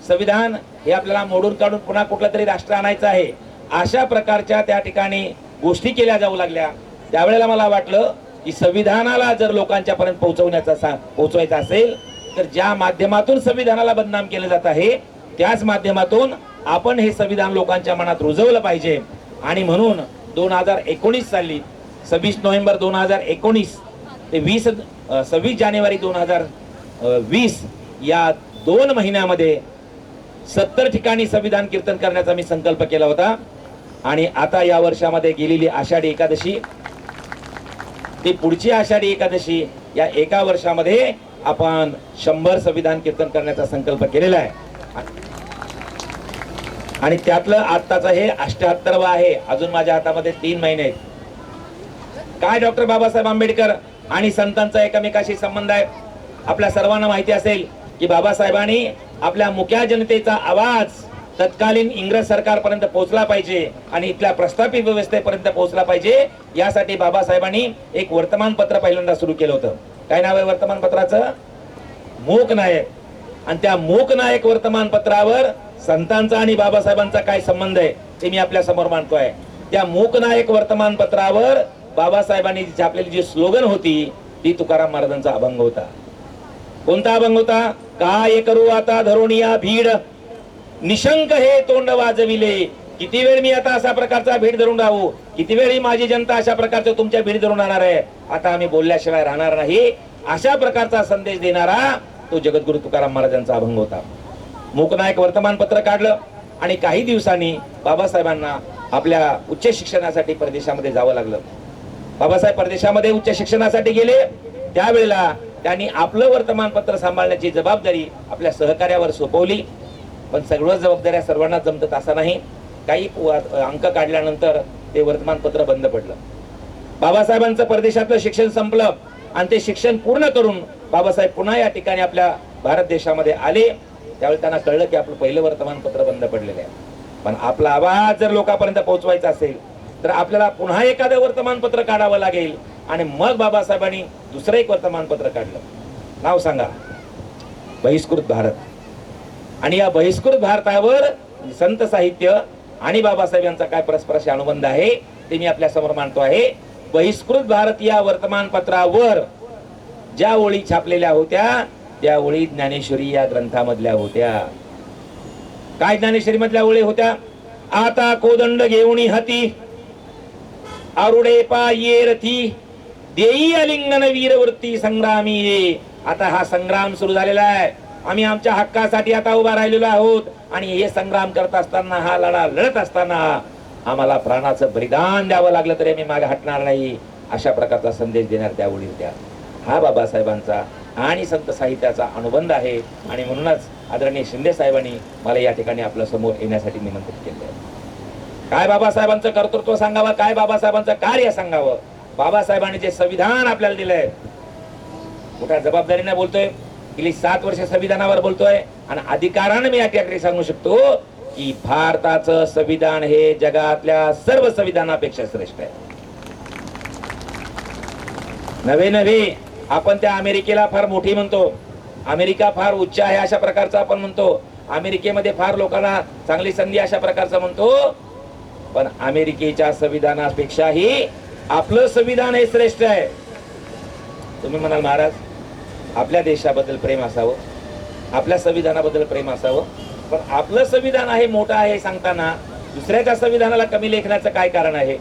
संविधान हे आपल्याला मोडून काढून पुन्हा कुठलं तरी राष्ट्र आणायचं आहे. अशा प्रकारच्या त्या ठिकाणी गोष्टी केल्या जाऊ लागल्या. त्यावेळेला मला वाटलं की संविधानाला जर लोकांच्या पर्यंत पोहोचवायचं असेल तर ज्या माध्यमातून संविधानाला बदनाम केलं जात आहे त्याच माध्यमातून आपण हे संविधान लोकांच्या मनात रुजवलं पाहिजे. आणि म्हणून 2019 साली 26 नोव्हेंबर 2019 ते 26 जानेवारी 2020 या 2 महिन्यामध्ये 70 ठिकाणी संविधान कीर्तन करण्याचा मी संकल्प केला होता. आणि आता या वर्षामध्ये गेलेली आषाढी एकादशी ती पुढची आषाढी एकादशी या एका वर्षामध्ये आपण 100 संविधान कीर्तन करण्याचा संकल्प केलेला आहे. आणि त्यातलं आत्ताचं हे 78वा आहे. अजून माझ्या हातामध्ये 3 महिने आहेत. काय डॉक्टर बाबासाहेब आंबेडकर आणि संतांचा एकमेकाशी संबंध आहे? आपल्या सर्वांना माहिती असेल की बाबासाहेबांनी आपल्या मुक्या जनतेचा आवाज तत्कालीन इंग्रज सरकारपर्यंत पोहोचला पाहिजे आणि इथल्या प्रस्थापित व्यवस्थेपर्यंत पोहोचला पाहिजे, यासाठी बाबासाहेबांनी एक वर्तमानपत्र पहिल्यांदा सुरू केलं होतं. काय नाव आहे वर्तमानपत्राचं? मूक नायक. आणि त्या मूक नायक वर्तमानपत्रावर संतांचा आणि बाबासाहेबांचा काय संबंध आहे ते मी आपल्या समोर मांडतोय. त्या मूक नायक वर्तमानपत्रावर बाबासाहेबांनी छापलेली जी स्लोगन होती ती तुकाराम महाराजांचा अभंग होता. कोणता अभंग होता? काय करू आता धरुणिया भीड, निशंक हे तोंड वाजविले. किती वेळ मी आता अशा प्रकारचा भीड धरून राहू, किती वेळ ही माझी जनता अशा प्रकारचं तुमच्या भीड धरून राहणार आहे, आता आम्ही बोलल्याशिवाय राहणार नाही, अशा प्रकारचा संदेश देणारा तो जगद्गुरु तुकाराम महाराजांचा अभंग होता. मूकनायक वर्तमानपत्र काढलं आणि काही दिवसांनी बाबासाहेबांना आपल्या उच्च शिक्षणासाठी परदेशामध्ये जावं लागलं. बाबासाहेब परदेशामध्ये उच्च शिक्षणासाठी गेले. त्यावेळेला त्यांनी आपलं वर्तमानपत्र सांभाळण्याची जबाबदारी आपल्या सहकार्यावर सोपवली. पण सगळ्या जबाबदाऱ्या सर्वांना जमतात असं नाही. काही अंक काढल्यानंतर ते वर्तमानपत्र बंद पडलं. बाबासाहेबांचं परदेशातलं शिक्षण संपलं आणि ते शिक्षण पूर्ण करून बाबासाहेब पुन्हा या ठिकाणी आपल्या भारत देशामध्ये आले. त्यावेळी त्यांना कळलं की आपलं पहिलं वर्तमानपत्र बंद पडलेलं आहे. पण आपला आवाज जर लोकांपर्यंत पोहोचवायचा असेल तर आपल्याला पुन्हा एखादं वर्तमानपत्र काढावं लागेल. आणि मग बाबासाहेबांनी दुसरं एक वर्तमानपत्र काढलं. नाव सांगा? बहिष्कृत भारत. आणि या बहिष्कृत भारतावर संत साहित्य आणि बाबासाहेब यांचा काय परस्पराशी अनुबंध आहे ते मी आपल्या समोर मांडतो आहे. बहिष्कृत भारत या वर्तमानपत्रावर ज्या ओळी छापलेल्या होत्या त्या ओळी ज्ञानेश्वरी या ग्रंथामधल्या होत्या. काय ज्ञानेश्वरी मधल्या ओळी होत्या? आता कोदंड घेऊन हाती आरुडे पाये रथी देई अलिंगन वीरवृत्ती संग्रामी ये. आता हा संग्राम सुरू झालेला आहे. आम्ही आमच्या हक्कासाठी आता उभा राहिलेलो आहोत आणि हे संग्राम करत असताना, हा लढा लढत असताना आम्हाला प्राणाचं बलिदान द्यावं लागलं तरी आम्ही मागे हटणार नाही, अशा प्रकारचा संदेश देणार त्यावेळी त्या. हा बाबासाहेबांचा आणि संत साहित्याचा अनुबंध आहे आणि म्हणूनच आदरणीय शिंदे साहेबांनी मला या ठिकाणी आपल्या समोर येण्यासाठी निमंत्रित केले आहे. काय बाबासाहेबांचं कर्तृत्व सांगावं, काय बाबासाहेबांचं कार्य सांगावं. बाबासाहेबांनी जे संविधान आपल्याला दिलंय, मोठ्या जबाबदारीने बोलतोय, गेली 7 वर्ष संविधानावर बोलतोय आणि अधिकाराने मी या ठिकाणी सांगू शकतो की भारताचं संविधान हे जगातल्या सर्व संविधानापेक्षा श्रेष्ठ आहे. नवे आपण त्या अमेरिकेला फार मोठी म्हणतो, अमेरिका फार उच्च आहे अशा प्रकारचा आपण म्हणतो, अमेरिकेमध्ये फार लोकांना चांगली संधी अशा प्रकारचा म्हणतो, पण अमेरिकेच्या संविधानापेक्षाही आपलं संविधान हे श्रेष्ठ आहे. तुम्ही म्हणाल महाराज आपल्या देशाबद्दल प्रेम असावं, आपल्या संविधानाबद्दल प्रेम असावं, पण आपलं संविधान आहे मोठं आहे सांगताना दुसऱ्याच्या संविधानाला कमी लेखण्याचं काय कारण आहे.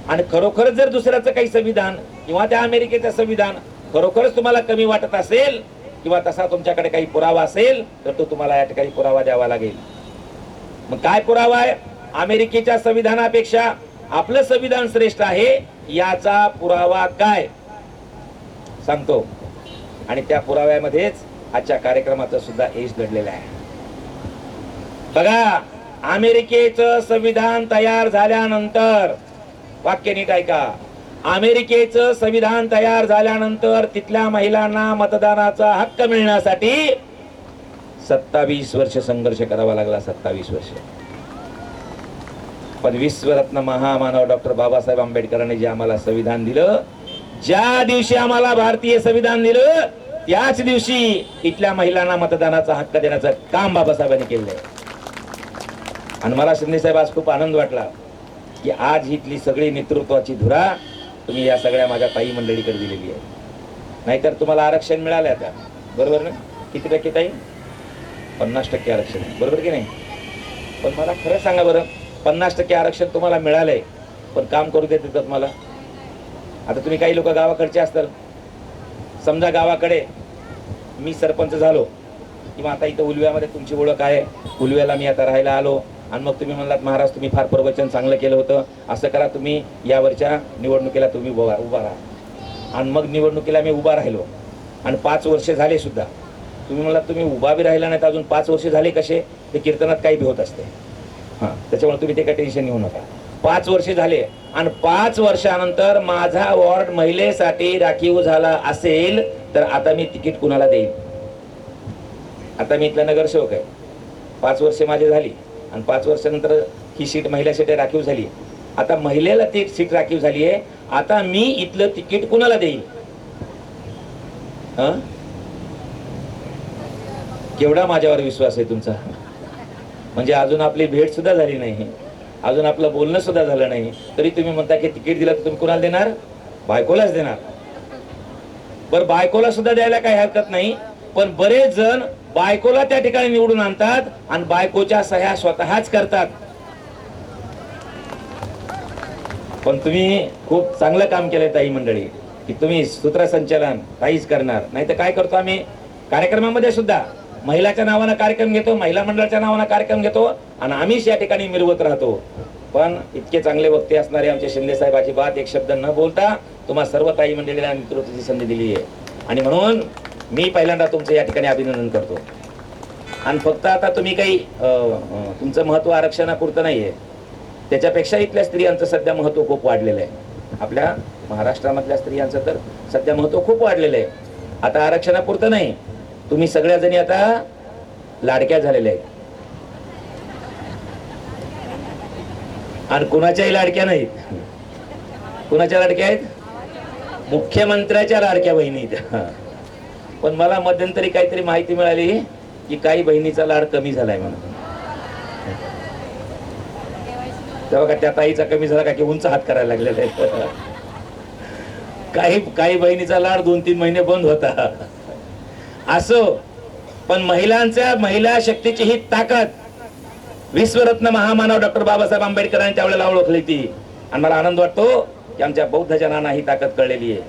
आणि खरोखरच जर दुसऱ्याचं काही संविधान किंवा त्या अमेरिकेचं संविधान खरोखरच तुम्हाला कमी वाटत असेल किंवा तसा तुमच्याकडे काही पुरावा असेल तर तो तुम्हाला या ठिकाणी पुरावा द्यावा लागेल. मग काय पुरावा आहे. अमेरिकेच्या संविधानापेक्षा आपलं संविधान श्रेष्ठ आहे याचा पुरावा काय सांगतो आणि त्या पुराव्यामध्येच आजच्या कार्यक्रमाचं सुद्धा यश दडलेलं आहे. बघा, अमेरिकेचं संविधान तयार झाल्यानंतर, वाक्य नीट ऐका, अमेरिकेचं संविधान तयार झाल्यानंतर तिथल्या महिलांना मतदानाचा हक्क मिळण्यासाठी 27 वर्ष संघर्ष करावा लागला. 27 वर्ष. पण विश्वरत्न महामानव डॉक्टर बाबासाहेब आंबेडकरांनी जे आम्हाला संविधान दिलं, ज्या दिवशी आम्हाला भारतीय संविधान दिलं त्याच दिवशी इथल्या महिलांना मतदानाचा हक्क देण्याचं काम बाबासाहेबांनी केलंय. आणि मला शिंदेसाहेब आज खूप आनंद वाटला की आज इथली सगळी नेतृत्वाची धुरा तुम्ही या सगळ्या माझ्या ताई मंडळीकडे दिलेली आहे. नाहीतर तुम्हाला आरक्षण मिळालं आता, बरोबर ना. किती टक्के ताई? 50% आरक्षण आहे, बरोबर की नाही. पण मला खरं सांगा बरं, 50% आरक्षण तुम्हाला मिळालंय पण काम करू देत येतात मला. आता तुम्ही काही लोक गावाकडचे असतात, समजा गावाकडे मी सरपंच झालो किंवा आता इथं उलव्यामध्ये तुमची ओळख आहे, उलव्याला मी आता राहायला आलो आणि मग तुम्ही म्हणलात महाराज तुम्ही फार प्रवचन चांगलं केलं होतं, असं करा तुम्ही यावरच्या निवडणुकीला तुम्ही उभा राहा. आणि मग निवडणुकीला मी उभा राहिलो आणि 5 वर्ष झाले सुद्धा. तुम्ही म्हणलात तुम्ही उभा बी राहिला नाही तर अजून 5 वर्ष झाले कसे, ते कीर्तनात काही बी होत असते. त्याच्यामुळे तुम्ही ते काही टेन्शन घेऊ नका. 5 वर्ष झाले आणि 5 वर्षानंतर माझा वॉर्ड महिलेसाठी राखीव झाला असेल तर आता मी तिकीट कुणाला देईल. आता मी इथला नगरसेवक आहे, 5 वर्ष माझी झाली आणि 5 वर्षानंतर ही सीट महिलासाठी राखीव झाली. आता महिलेला ती सीट राखीव झाली आहे, आता मी इथलं तिकीट कुणाला देईल. केवढा माझ्यावर विश्वास आहे तुमचा. म्हणजे अजून आपली भेट सुद्धा झाली नाही, अजून आपलं बोलणं सुद्धा झालं नाही, तरी तुम्ही म्हणता की तिकीट दिलं तर तुम्ही कुणाला देणार. बायकोलाच देणार. बरं, बायकोला सुद्धा द्यायला काही हरकत नाही, पण बरेच जण बायकोला त्या ठिकाणी निवडून आणतात आणि बायकोच्या सह्या स्वतःच करतात. पण तुम्ही खूप चांगलं काम केलंय ताई मंडळी की तुम्ही सूत्रसंचालन काहीच करणार नाही. तर काय करतो आम्ही कार्यक्रमामध्ये सुद्धा महिलाच्या नावानं कार्यक्रम घेतो, महिला मंडळाच्या नावानं कार्यक्रम घेतो आणि आम्हीच या ठिकाणी मिरवत राहतो. पण इतके चांगले वक्ते असणारे आमचे शिंदे साहेब अजिबात एक शब्द न बोलता तुम्हा सर्व ताई मंडळीला नेतृत्वाची संधी दिली आहे आणि म्हणून मी पहिल्यांदा तुमचं या ठिकाणी अभिनंदन करतो. आणि फक्त आता तुम्ही काही तुमचं महत्व आरक्षणापुरतं नाहीये, त्याच्यापेक्षा इथल्या स्त्रियांचं सध्या महत्व खूप वाढलेलं आहे. आपल्या महाराष्ट्रामधल्या स्त्रियांचं तर सध्या महत्व खूप वाढलेलं आहे. आता आरक्षणापुरतं नाही, तुम्ही सगळ्या जणी आता लाडक्या झालेल्या आहेत आणि कुणाच्याही लाडक्या नाहीत. कुणाच्या लाडक्या आहेत? मुख्यमंत्र्याच्या लाडक्या बहिणी. पण मला मध्यंतरी काहीतरी माहिती मिळाली की काही बहिणीचा लाड कमी झालाय म्हणून. तेव्हा का त्या ताईचा कमी झाला का की उंच हात करायला लागलेला आहे. काही बहिणीचा लाड 2-3 महिने बंद होता. असो, पण महिला शक्तीची ही ताकद विश्वरत्न महामानव डॉक्टर बाबासाहेब आंबेडकरांनी त्यावेळेला ओळखली ती. आणि मला आनंद वाटतो की आमच्या बौद्ध जनांना ही ताकद कळलेली आहे.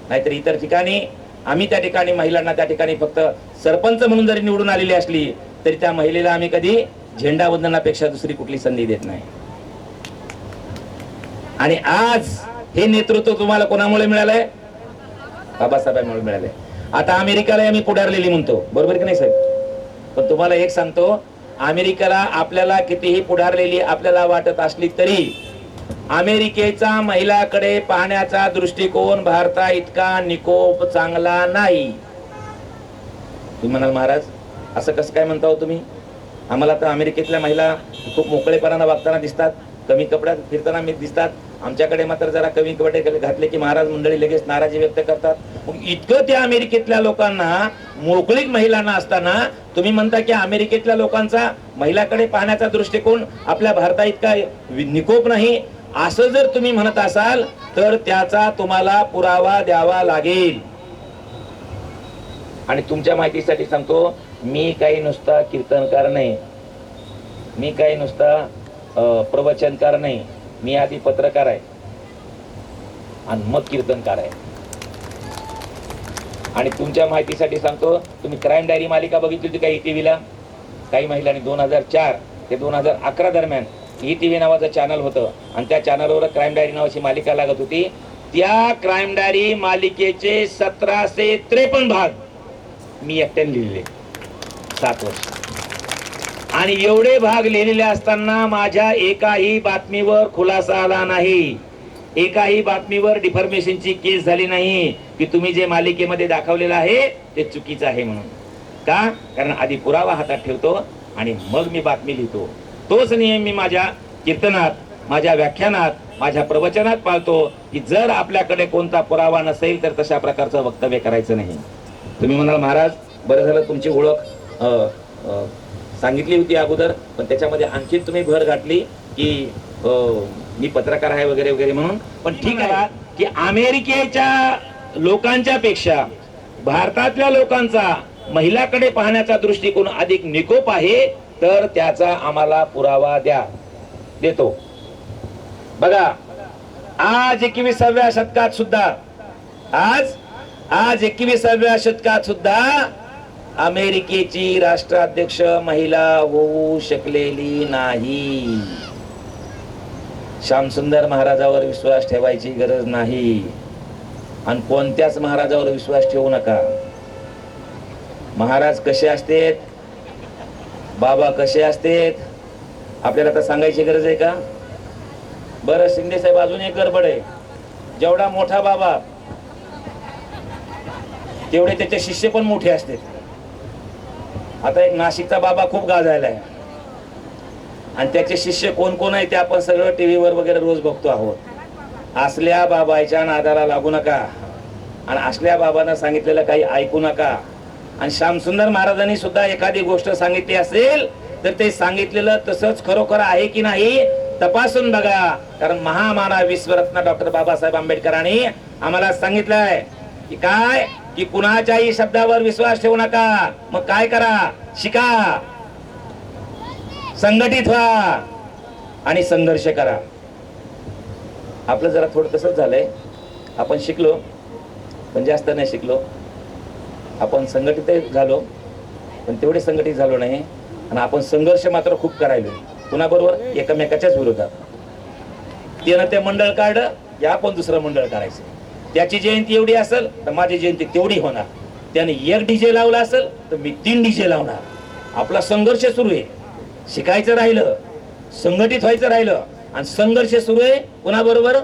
नाहीतर इतर ठिकाणी आम्ही त्या ठिकाणी महिलांना त्या ठिकाणी फक्त सरपंच म्हणून जरी निवडून आलेली असली तरी त्या महिलेला आम्ही कधी झेंडा वंदनापेक्षा दुसरी कुठली संधी देत नाही. आणि आज हे नेतृत्व तुम्हाला कोणामुळे मिळालंय? बाबासाहेबांमुळे मिळालंय. आता अमेरिकेला आम्ही पुढारलेली म्हणतो, बरोबर की नाही साहेब? पण तुम्हाला एक सांगतो, अमेरिकेला आपल्याला कितीही पुढारलेली आपल्याला वाटत असली तरी अमेरिकेचा महिलाकडे पाहण्याचा दृष्टिकोन भारता इतका निकोप चांगला नाही. तुम्ही म्हणाल महाराज असं कसं काय म्हणता हो तुम्ही? आम्हाला तर अमेरिकेतल्या महिला खूप मोकळेपणानं वागताना दिसतात, कमी कपड्यात फिरताना दिसतात. आमच्याकडे मात्र जरा कमी कपडे घातले की महाराज मंडळी लगेच नाराजी व्यक्त करतात. मग इतकं त्या अमेरिकेतल्या लोकांना मोकळीक महिलांना असताना तुम्ही म्हणता की अमेरिकेतल्या लोकांचा महिलाकडे पाहण्याचा दृष्टिकोन आपल्या भारता इतका निकोप नाही. असं जर तुम्ही म्हणत असाल तर त्याचा तुम्हाला पुरावा द्यावा लागेल. आणि तुमच्या माहितीसाठी सांगतो, मी काही नुसता कीर्तनकार नाही, मी काही नुसता प्रवचनकार नाही, मी आधी पत्रकार आहे आणि मग कीर्तनकार आहे. आणि तुमच्या माहितीसाठी सांगतो, तुम्ही क्राईम डायरी मालिका बघितली होती काही टीव्हीला? काही महिलांनी 2004 ते 2011 दरम्यान टीव्ही नावाचं चॅनल होतं आणि त्या चॅनलवर क्राईम डायरी नावाची मालिका लागत होती. त्या क्राईम डायरी मालिकेचे 1753 भाग मी एकट्याने लिहिले 7 वर्ष. आणि एवढे भाग लिहिलेले असताना माझ्या एकाही बातमीवर खुलासा आला नाही, एकाही बातमीवर डिफॉर्मेशनची केस झाली नाही की तुम्ही जे मालिकेमध्ये दाखवलेलं आहे ते चुकीचं आहे म्हणून. का? कारण आधी पुरावा हातात ठेवतो आणि मग मी बातमी लिहितो. तोच नियम मी माझ्या कीर्तनात, माझ्या व्याख्यानात, माझ्या प्रवचनात पाळतो की जर आपल्याकडे कोणता पुरावा नसेल तर तशा प्रकारचं वक्तव्य करायचं नाही. तुम्ही म्हणाल महाराज बरं झालं तुमची ओळख सांगितली होती अगोदर, पण त्याच्यामध्ये आणखी तुम्ही भर घातली की मी पत्रकार आहे वगैरे वगैरे म्हणून. पण ठीक आहे की अमेरिकेच्या लोकांच्या पेक्षा भारतातल्या लोकांचा महिलाकडे पाहण्याचा दृष्टिकोन अधिक निकोप आहे, तर त्याचा आम्हाला पुरावा द्या. देतो. बघा आज 21व्या शतकात सुद्धा आज 21व्या शतकात सुद्धा अमेरिकेची राष्ट्राध्यक्ष महिला होऊ शकलेली नाही. श्यामसुंदर महाराजावर विश्वास ठेवायची गरज नाही आणि कोणत्याच महाराजावर विश्वास ठेवू नका. महाराज कसे असतेत, बाबा कसे असतेत आपल्याला तर सांगायची गरज आहे का? बरं शिंदे साहेब अजून एक गडबड आहे, जेवढा मोठा बाबा तेवढे त्याचे शिष्य पण मोठे असते. आता एक नाशिकचा बाबा खूप गाजायला आहे आणि त्याचे शिष्य कोण कोण आहे ते आपण सगळं टीव्हीवर वगैरे रोज बघतो आहोत. असल्या बाबाच्या नादाला लागू नका आणि असल्या बाबांना सांगितलेलं काही ऐकू नका. आणि श्यामसुंदर महाराजांनी सुद्धा एखादी गोष्ट सांगितली असेल तर ते सांगितलेलं तसंच खरोखर आहे की नाही तपासून बघा. कारण महामानव विश्वरत्न डॉक्टर बाबासाहेब आंबेडकरांनी आम्हाला सांगितलंय की काय की कुणाच्याही शब्दावर विश्वास ठेवू नका. मग काय करा? शिका, संघटित व्हा आणि संघर्ष करा. आपलं जरा थोडं तसंच झालंय, आपण शिकलो पण जास्त नाही शिकलो. आपण संघटित झालो पण तेवढे संघटित झालो नाही आणि आपण संघर्ष मात्र खूप करायलो. कुणाबरोबर? एकमेकाच्याच विरोधात. त्यानं ते मंडळ काढलं की आपण दुसरं मंडळ काढायचं. त्याची जयंती एवढी असेल तर माझी जयंती तेवढी होणार. त्याने एक डीजे लावला असेल तर मी 3 डीजे लावणार. आपला संघर्ष सुरू आहे. शिकायचं राहिलं, संघटित व्हायचं राहिलं आणि संघर्ष सुरू आहे कुणाबरोबर?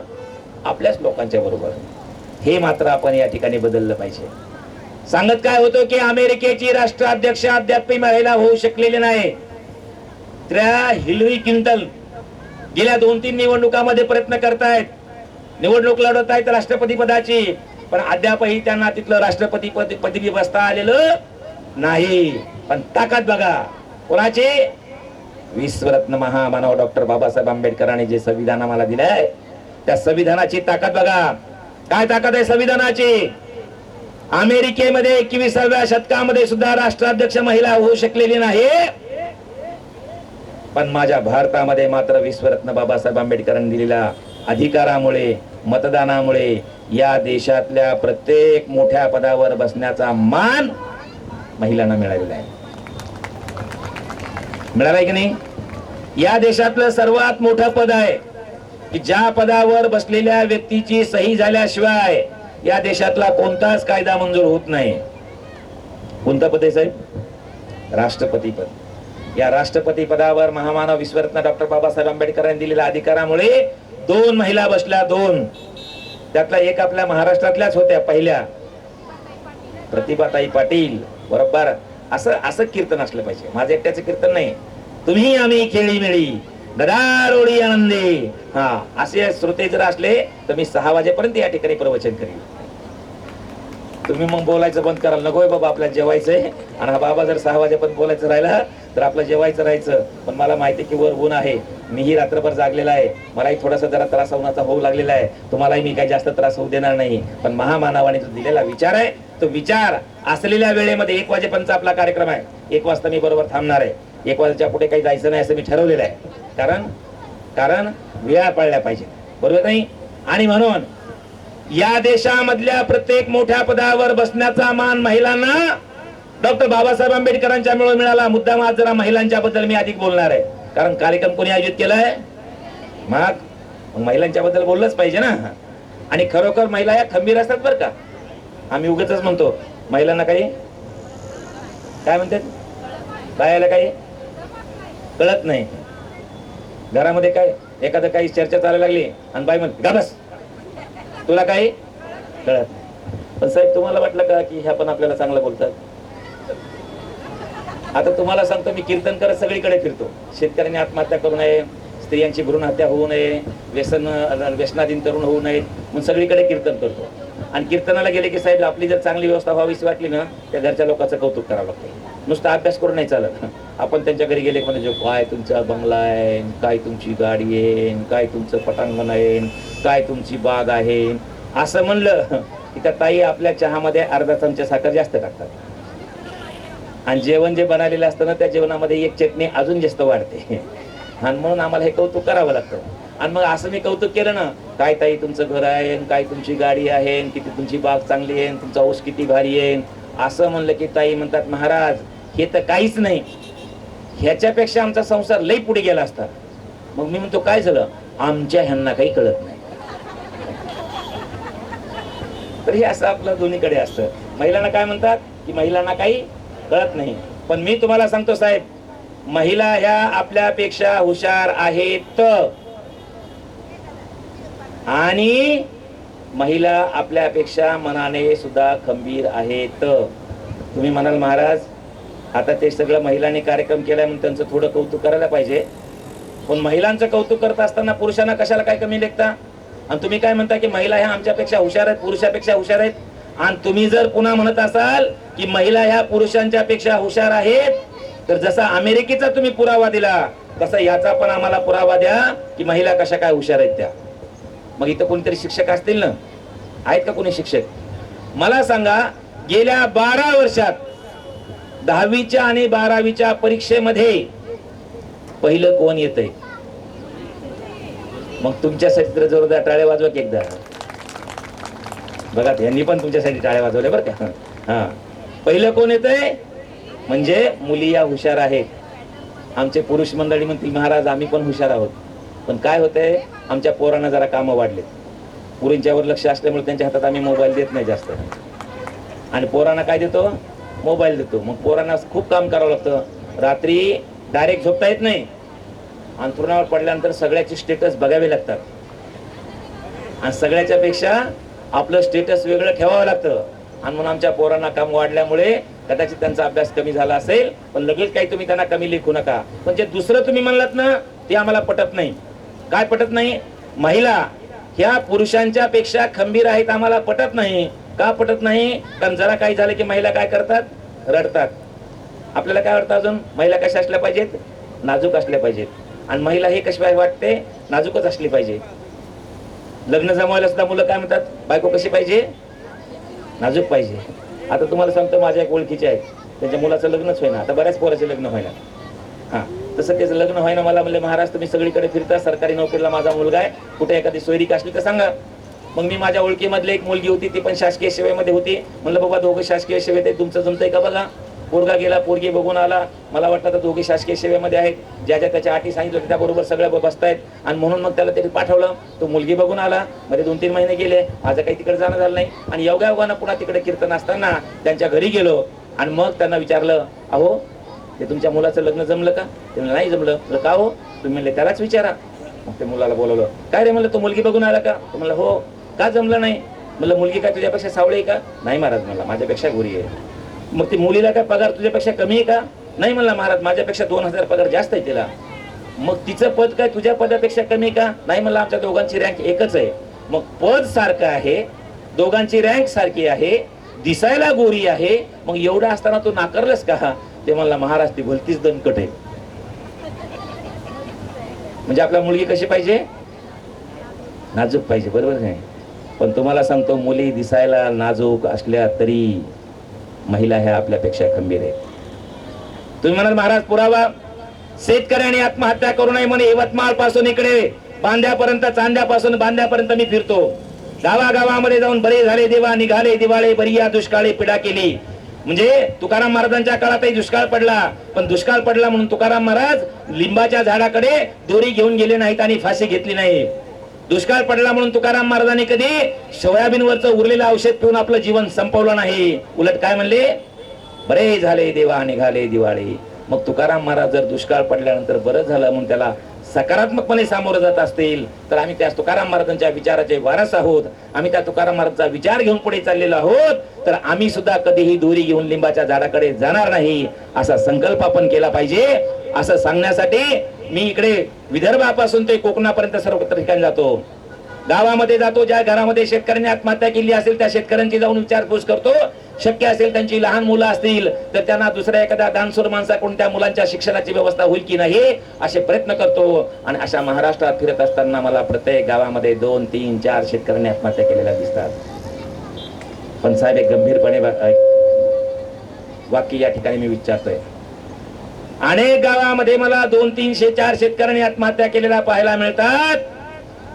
आपल्याच लोकांच्या बरोबर. हे मात्र आपण या ठिकाणी बदललं पाहिजे. सांगत काय होतो की अमेरिकेची राष्ट्राध्यक्ष अद्याप महिला होऊ शकलेली नाही. त्या हिलरी क्लिंटन गेल्या 2-3 निवडणुकांमध्ये प्रयत्न करतायत, निवडणूक लढवत आहेत राष्ट्रपती पदाची, पण अद्यापही त्यांना तिथलं राष्ट्रपती पदवी बसता आलेलं नाही. पण ताकद बघा कोणाची? विश्वरत्न महामानव डॉक्टर बाबासाहेब आंबेडकरांनी जे संविधान आम्हाला दिलंय त्या संविधानाची ताकद बघा. काय ताकद आहे संविधानाची? अमेरिकेमध्ये 21व्या शतकामध्ये सुद्धा राष्ट्राध्यक्ष महिला होऊ शकलेली नाही, पण माझ्या भारतामध्ये मात्र विश्वरत्न बाबासाहेब आंबेडकरांनी दिलेला अधिकारामुळे, मतदानामुळे या देशातल्या प्रत्येक मोठ्या पदावर बसण्याचा मान महिलांना मिळालेला आहे. मिळाला की नाही? या देशातलं सर्वात मोठं पद आहे की ज्या पदावर बसलेल्या व्यक्तीची सही झाल्याशिवाय या देशातला कोणताच कायदा मंजूर होत नाही. कोणतं पद आहे साहेब? राष्ट्रपती पद. या राष्ट्रपती पदावर महामानव विश्वरत्न डॉक्टर बाबासाहेब आंबेडकरांनी दिलेल्या अधिकारामुळे 2 महिला बसल्या. 2 त्यातला एक आपल्या महाराष्ट्रातल्याच होत्या पहिल्या, प्रतिभाताई पाटील. बरोबर असं कीर्तन असलं पाहिजे. माझं एकट्याचं कीर्तन नाही. तुम्ही आम्ही खेळी मिळी गदारोळी आनंदी, हा असे श्रोते जर असले तर मी 6 वाजेपर्यंत या ठिकाणी प्रवचन करीन. तुम्ही मग बोलायचं बंद करायला नकोय बाबा, आपल्याला जेवायचंय. आणि हा बाबा जर 6 वाजेपर्यंत बोलायचं राहिला तर आपलं जेवायचं राहायचं. पण मला माहिती की वर ऊन आहे, मीही रात्रभर जागलेला आहे, मलाही थोडासा जरा त्रास होण्याचा होऊ लागलेला आहे. तुम्हालाही मी काही जास्त त्रास होऊ देणार नाही. पण महामानवाने जो दिलेला विचार आहे तो विचार असलेल्या वेळेमध्ये 1 वाजेपर्यंत आपला कार्यक्रम आहे. 1 वाजता मी बरोबर थांबणार आहे. 1 वाजेच्या पुढे काही जायचं नाही असं मी ठरवलेलं आहे. कारण वेळा पाळल्या पाहिजे, बरोबर नाही? आणि म्हणून या देशामधल्या प्रत्येक मोठ्या पदावर बसण्याचा मान महिलांना डॉक्टर बाबासाहेब आंबेडकरांच्या मुळे मिळाला. मुद्दाम आज जरा महिलांच्या बद्दल मी अधिक बोलणार आहे, कारण कार्यक्रम कोणी आयोजित केलाय? मग महिलांच्या बद्दल बोललंच पाहिजे ना. आणि खरोखर महिला या खंबीर असतात बरं का. आम्ही उगाचच म्हणतो महिलांना काही काय म्हणतात, बायाला काही कळत नाही. घरामध्ये काय एखादं काही चर्चा चालायला लागली आणि बाई म्हणते गा बस, तुला काही कळत नाही. पण साहेब तुम्हाला वाटलं का की ह्या पण आपल्याला चांगलं बोलतात? आता तुम्हाला सांगतो, मी कीर्तन करत सगळीकडे फिरतो. शेतकऱ्यांनी आत्महत्या करू नये, स्त्रियांची भ्रूण हत्या होऊ नये, व्यसनाधीन तरुण होऊ नये, म्हणून सगळीकडे कीर्तन करतो. आणि कीर्तनाला गेले की साहेब आपली जर चांगली व्यवस्था व्हावीशी वाटली ना, त्या घरच्या लोकांचं कौतुक करावं लागतं. नुसता अभ्यास करून नाही चालत. आपण त्यांच्या घरी गेले म्हणजे काय तुमचा बंगला आहे, काय तुमची गाडी आहे, काय तुमचं पटांगण आहे, काय तुमची बाग आहे, असं म्हणलं की त्या ताई आपल्या चहामध्ये अर्धा चमचा साखर जास्त टाकतात. आणि जेवण जे बनवलेलं असतं ना त्या जेवणामध्ये 1 चटणी अजून जास्त वाढते. आणि म्हणून आम्हाला हे कौतुक करावं लागतं. आणि मग असं मी कौतुक केलं ना, काय ताई तुमचं घर आहे, काय तुमची गाडी आहे, किती तुमची बाग चांगली आहे, तुमचा ऊस किती भारी आहे, असं म्हणलं की ताई म्हणतात महाराज हे तर काहीच नाही, ह्याच्यापेक्षा आमचा संसार लई पुढे गेला असता. मग मी म्हणतो काय झालं? आमच्या ह्यांना काही कळत नाही. तर हे असं आपलं दोन्हीकडे असतं. महिलांना काय म्हणतात की महिलांना काही कळत नाही. पण मी तुम्हाला सांगतो साहेब, महिला ह्या आपल्यापेक्षा हुशार आहेत आणि महिला आपल्यापेक्षा मनाने सुद्धा खंबीर आहेत. तुम्ही म्हणाल महाराज आता ते सगळं महिलांनी कार्यक्रम केलाय म्हणून त्यांचं थोडं कौतुक करायला पाहिजे. पण महिलांचं कौतुक करत असताना पुरुषांना कशाला काय कमी लेखता? आणि तुम्ही काय म्हणता की महिला ह्या आमच्यापेक्षा हुशार आहेत, पुरुषापेक्षा हुशार आहेत. आणि तुम्ही जर पुन्हा म्हणत असाल की महिला ह्या पुरुषांच्या पेक्षा हुशार आहेत, तर जसा अमेरिकेचा तुम्ही पुरावा दिला तसा याचा पण आम्हाला पुरावा द्या की महिला कशा काय हुशार आहेत त्या. मग इथं कोणीतरी शिक्षक असतील ना, आहेत का कोणी शिक्षक? मला सांगा, गेल्या 12 वर्षात 10वीच्या आणि 12वीच्या परीक्षेमध्ये पहिलं कोण येतंय? मग तुमच्यासाठी तर जोरदार टाळ्या वाजवा की एकदा. बघा यांनी पण तुमच्यासाठी टाळ्या वाजवल्या बरं का. हा पहिलं कोण येतंय? म्हणजे मुली या हुशार आहेत. आमचे पुरुष मंडळी म्हणतील महाराज आम्ही पण हुशार आहोत. पण काय होतंय, आमच्या पोरांना जरा कामं वाढलेत. पुरींच्यावर लक्ष असल्यामुळे त्यांच्या हातात आम्ही मोबाईल देत नाही जास्त. आणि पोरांना काय देतो? मोबाईल देतो. मग पोरांना खूप काम करावं लागतं. रात्री डायरेक्ट झोपता येत नाही. अंथरुणावर पडल्यानंतर सगळ्याची स्टेटस बघावे लागतात. आणि सगळ्याच्या पेक्षा आपलं स्टेटस वेगळं ठेवावं लागतं. आणि म्हणून आमच्या पोरांना काम वाढल्यामुळे कदाचित त्यांचा अभ्यास कमी झाला असेल, पण लगेच काही तुम्ही त्यांना कमी लेखू नका. पण जे दुसरं तुम्ही म्हणलात ना ते आम्हाला पटत नाही. काय पटत नाही? महिला ह्या पुरुषांच्या पेक्षा खंबीर आहेत आम्हाला पटत नाही. का पटत नाही? कारण जरा काही झालं की महिला काय करतात? रडतात. आपल्याला काय वाटतं अजून? महिला कशा असल्या पाहिजेत? नाजूक असल्या पाहिजेत. आणि महिला हे कशी वाटते? नाजूकच असली पाहिजे. लग्न जमवायला सुद्धा मुलं काय म्हणतात? बायको कशी पाहिजे? नाजूक पाहिजे. आता तुम्हाला सांगतो, माझ्या एक ओळखीचे आहेत, त्यांच्या मुलाचं लग्नच होईना. आता बऱ्याच पोराचे लग्न व्हायला. हा तसं त्याचं लग्न व्हायना. मला म्हणले महाराज तुम्ही सगळीकडे फिरता, सरकारी नोकरीला माझा मुलगा आहे, कुठे एखादी सोयरीक असली तर सांगा. मग मी माझ्या ओळखीमधले एक मुलगी होती, ती पण शासकीय सेवेमध्ये होती. म्हणलं बाबा दोघं शासकीय सेवेत आहे, तुमचं जमतंय का बघा. पोरगा गेला, पोरगी बघून आला. मला वाटलं तर दोघे शासकीय सेवेमध्ये आहेत, ज्या ज्या त्याच्या अटी सांगितलं त्याबरोबर सगळ्या बसतायत. आणि म्हणून मग त्याला तरी पाठवलं. तो मुलगी बघून आला. मध्ये 2-3 महिने गेले, आज काही तिकडे जाणं झालं नाही. आणि योगायोगानं पुन्हा तिकडे कीर्तन असताना त्यांच्या घरी गेलो आणि मग त्यांना विचारलं, अहो ते तुमच्या मुलाचं लग्न जमलं का? ते म्हणलं नाही जमलं. म्हणलं का हो? तुम्ही म्हणले त्यालाच विचारा. मग ते मुलाला बोलवलं. काय रे म्हणलं, तो मुलगी बघून आला का? तो म्हणलं हो. का जमलं नाही? म्हणलं मुलगी काय तुझ्यापेक्षा सावळी आहे का? नाही महाराज, मला माझ्यापेक्षा गोरी आहे. मग ती मुलीला काय पगार तुझ्यापेक्षा कमी आहे का? नाही म्हणला महाराज, माझ्यापेक्षा 2000 पगार जास्त आहे तिला. मग तिचं पद काय तुझ्या पदापेक्षा कमी आहे का? नाही म्हणला, आमच्या दोघांची रँक एकच आहे. मग पद सारखं आहे, दोघांची रँक सारखी आहे, दिसायला गोरी आहे, मग एवढं असताना तू नाकारलंस का? ते म्हणला महाराज ती भलतीच दणकट आहे. म्हणजे आपला मुलगी कशी पाहिजे? नाजूक पाहिजे, बरोबर नाही? पण तुम्हाला सांगतो, मुली दिसायला नाजूक असल्या तरी महिला ह्या आपल्यापेक्षा खंबीर आहेत. तुम्ही म्हणाल महाराज पुरावा, शेतकऱ्यांनी आत्महत्या करू नये म्हणे. यवतमाळ पासून इकडे बांद्यापर्यंत, चांद्यापासून बांद्यापर्यंत मी फिरतो. गावागावामध्ये जाऊन बरे झाले देवा, निघाले दिवाळे, बरी या दुष्काळी पिढा केली. म्हणजे तुकाराम महाराजांच्या काळातही दुष्काळ पडला, पण दुष्काळ पडला म्हणून तुकाराम महाराज लिंबाच्या झाडाकडे दोरी घेऊन गेले नाहीत आणि फाशी घेतली नाही. दुष्काळ पडला म्हणून तुकाराम महाराजांनी कधी सोयाबीनवरचं उरलेलं औषध पिऊन आपलं जीवन संपवलं नाही. उलट काय म्हणले? बरे झाले देवा, निघाले दिवाळी. मग तुकाराम महाराज जर दुष्काळ पडल्यानंतर बरं झालं म्हणून त्याला सकारात्मकपणे सामोरं जात असतील, तर आम्ही त्या तुकाराम महाराजांच्या विचाराचे वारस आहोत. आम्ही त्या तुकाराम महाराजांचा विचार घेऊन पुढे चाललेलो आहोत. तर आम्ही सुद्धा कधीही दोरी घेऊन लिंबाच्या झाडाकडे जाणार नाही, असा संकल्प आपण केला पाहिजे. असं सांगण्यासाठी मी इकडे विदर्भापासून ते कोकणापर्यंत सर्व ठिकाणी जातो. गावामध्ये जातो, ज्या घरामध्ये शेतकऱ्यांनी आत्महत्या केली असेल त्या शेतकऱ्यांची जाऊन विचारपूस करतो. शक्य असेल त्यांची लहान मुलं असतील तर त्यांना दुसऱ्या एखाद्या दानशूर माणसाकडून त्या मुलांच्या शिक्षणाची व्यवस्था होईल की नाही असे प्रयत्न करतो. आणि अशा महाराष्ट्रात फिरत असताना मला प्रत्येक गावामध्ये 2, 3, 4 शेतकऱ्यांनी आत्महत्या केलेल्या दिसतात. पण साहेब एक गंभीरपणे वाक्य या ठिकाणी मी विचारतोय. अनेक गावामध्ये मला 2, 3, 4 शेतकऱ्यांनी आत्महत्या केलेल्या पाहायला मिळतात,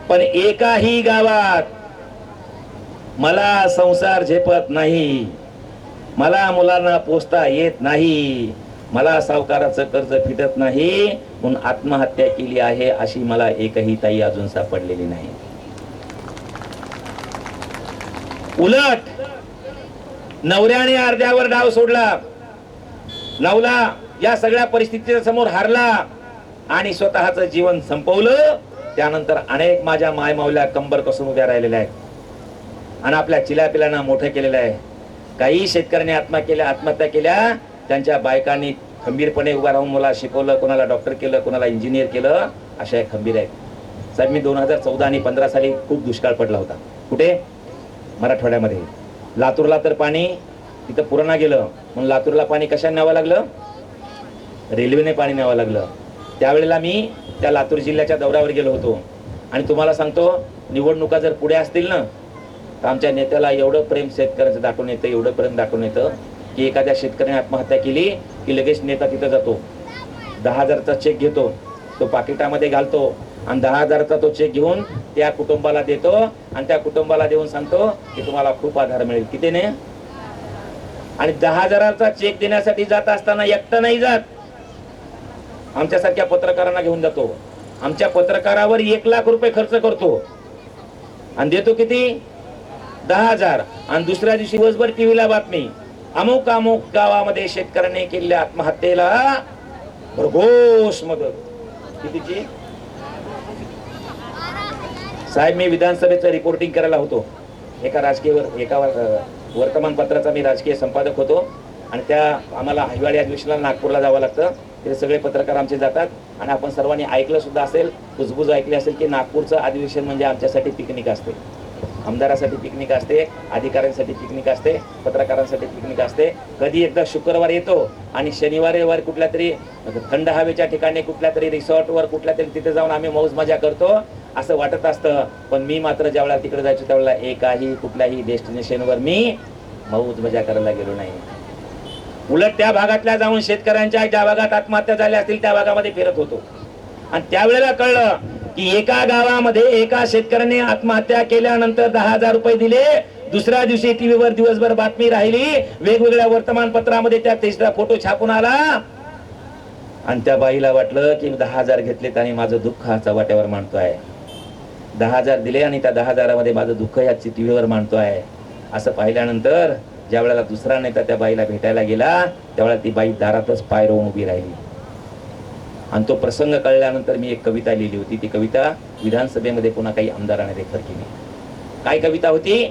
पण एकाही गावात मला संसार झेपत नाही, मला मुलांना पोसता येत नाही, मला सावकाराचं कर्ज फिटत नाही म्हणून आत्महत्या केली आहे अशी मला एकही ताई अजून सापडलेली नाही. उलट नवऱ्याने अर्ध्यावर डाव सोडला, नवला या सगळ्या परिस्थितीच्या समोर हारला आणि स्वतःचं जीवन संपवलं. त्यानंतर अनेक माझ्या मायमावल्या कंबर कसून उभ्या राहिलेल्या आहेत आणि आपल्या चिल्यापिल्यांना मोठं केलेलं आहे. काही शेतकऱ्यांनी आत्महत्या केल्या, त्यांच्या बायकांनी खंबीरपणे उभा राहून मला शिकवलं, कोणाला डॉक्टर केलं, कोणाला इंजिनियर केलं, अशा खंबीर आहेत. साहेब मी 2014 आणि 15 साली खूप दुष्काळ पडला होता. कुठे? मराठवाड्यामध्ये. लातूरला तर पाणी तिथं पुरणा गेलं म्हणून लातूरला पाणी कशाने न्यावं लागलं? रेल्वेने पाणी न्यावं लागलं. त्यावेळेला मी त्या लातूर जिल्ह्याच्या दौऱ्यावर गेलो होतो आणि तुम्हाला सांगतो, निवडणुका जर पुढे असतील ना तर आमच्या नेत्याला एवढं प्रेम शेतकऱ्याचं दाखवून येतं, एवढं प्रेम दाखवून येतं की एखाद्या शेतकऱ्याने आत्महत्या केली की लगेच नेता तिथं जातो, 10,000चा चेक घेतो, तो पाकिटामध्ये घालतो आणि 10,000चा तो चेक घेऊन त्या कुटुंबाला देतो आणि त्या कुटुंबाला देऊन सांगतो की तुम्हाला खूप आधार मिळेल. कितीने? आणि 10,000चा चेक देण्यासाठी जात असताना एकटा नाही जात, आमच्यासारख्या पत्रकारांना घेऊन जातो. आमच्या पत्रकारावर 1,00,000 खर्च करतो आणि देतो किती? 10,000. आणि दुसऱ्या दिवशी दिवसभर टीव्हीला बातमी, अमुक अमुक गावामध्ये शेतकऱ्यांनी केलेल्या आत्महत्येला भरघोस मदत. कितीची? साहेब मी विधानसभेचं रिपोर्टिंग करायला होतो. एका वर्तमानपत्राचा मी राजकीय संपादक होतो आणि त्या आम्हाला हिवाळी अधिवेशनाला नागपूरला जावं लागतं. ते सगळे पत्रकार आमचे जातात आणि आपण सर्वांनी ऐकलं सुद्धा असेल, कुजबूज ऐकली असेल की नागपूरचं अधिवेशन म्हणजे आमच्यासाठी पिकनिक असते. आमदारासाठी पिकनिक असते, अधिकाऱ्यांसाठी पिकनिक असते, पत्रकारांसाठी पिकनिक असते. कधी एकदा शुक्रवार येतो आणि शनिवार कुठल्या तरी थंड हवेच्या ठिकाणी कुठल्या तरी रिसॉर्टवर कुठल्या तरी तिथे जाऊन आम्ही मौज मजा करतो असं वाटत असतं. पण मी मात्र ज्यावेळेला तिकडे जायचो त्यावेळेला एकाही कुठल्याही डेस्टिनेशनवर मी मौज मजा करायला गेलो नाही. उलट त्या भागातल्या जाऊन शेतकऱ्यांच्या ज्या भागात आत्महत्या झाल्या असतील त्या भागामध्ये फिरत होतो. आणि त्यावेळेला कळलं की एका गावामध्ये एका शेतकऱ्याने आत्महत्या केल्यानंतर 10,000 रुपये दिले. दुसऱ्या दिवशी टीव्हीवर दिवसभर बातमी राहिली, वेगवेगळ्या वर्तमानपत्रामध्ये त्या तिसरा फोटो छापून आला. आणि त्या बाईला वाटलं की 10,000 घेतलेत आणि माझं दुःख हा चव्हाट्यावर मांडतोय. 10,000 दिले आणि त्या 10,000 मध्ये माझं दुःख या टीव्हीवर मांडतोय. असं पाहिल्यानंतर ज्या वेळेला दुसरा नेता त्या बाईला भेटायला गेला त्यावेळेला ती बाई दारातच पाय रोवून उभी राहिली. आणि तो प्रसंग कळल्यानंतर मी एक कविता लिहिली होती. ती कविता विधानसभेमध्ये पुन्हा काही आमदाराने रेफर केली. काय कविता होती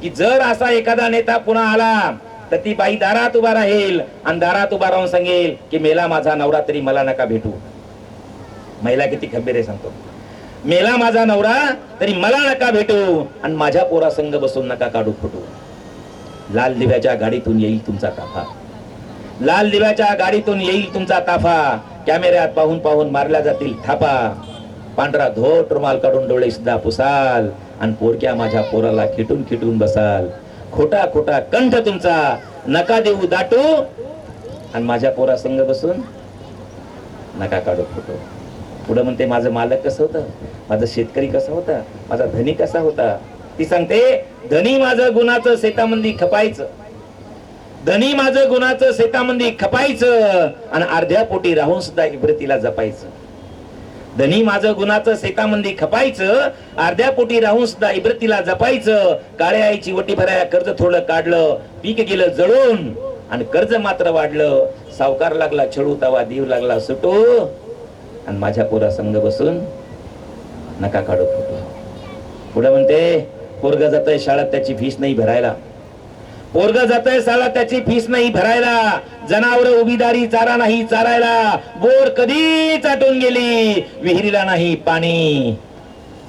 की जर असा एखादा नेता पुन्हा आला तर ती बाई दारात उभा राहील आणि दारात उभा राहून सांगेल की मेला माझा नवरा तरी मला नका भेटू. महिला किती खंबीर आहे सांगतो. मेला माझा नवरा तरी मला नका भेटू आणि माझ्या पोरा संग बसून नका काढू फोटो. लाल दिव्याच्या गाडीतून येईल तुमचा ताफा, लाल दिव्याच्या गाडीतून येईल तुमचा ताफा. कॅमेऱ्यात पाहून पाहून मारल्या जातील थापा. पांढरा धोट रुमाल काढून डोळे सुद्धा पुसाल आणि पोरक्या माझ्या पोराला खिटून खिटून बसाल. खोटा खोटा कंठ तुमचा नका देऊ दाटू आणि माझ्या पोरा संग बसून नका काढू फोटो. पुढे म्हणते माझं मालक कसं होतं, माझं शेतकरी कसा होता, माझा धनी कसा होता. ती सांगते धनी माझं गुणाचं शेतामंदी खपायचं, धनी माझं गुणाचं शेतामंदी खपायचं आणि अर्ध्या पोटी राहून सुद्धा इब्रतीला जपायचं. धनी माझं गुणाचं शेतामंदी खपायचं, अर्ध्या पोटी राहून सुद्धा इब्रतीला जपायचं. काळ्या आईची वटी भराया कर्ज थोडं काढलं, पीक गेलं जळून आणि कर्ज मात्र वाढलं. सावकार लागला छळू तवा दीव लागला सुटू आणि माझ्या पोरा संग बसून नका काढू फोटो. पुढे म्हणते पोरग जातंय शाळेत त्याची फीस नाही भरायला, पोरग जातंय शाळेत त्याची फीस नाही भरायला. जनावर उभीदारी चारा नाही चारायला, बोर कधी चाटून गेली विहिरीला नाही पाणी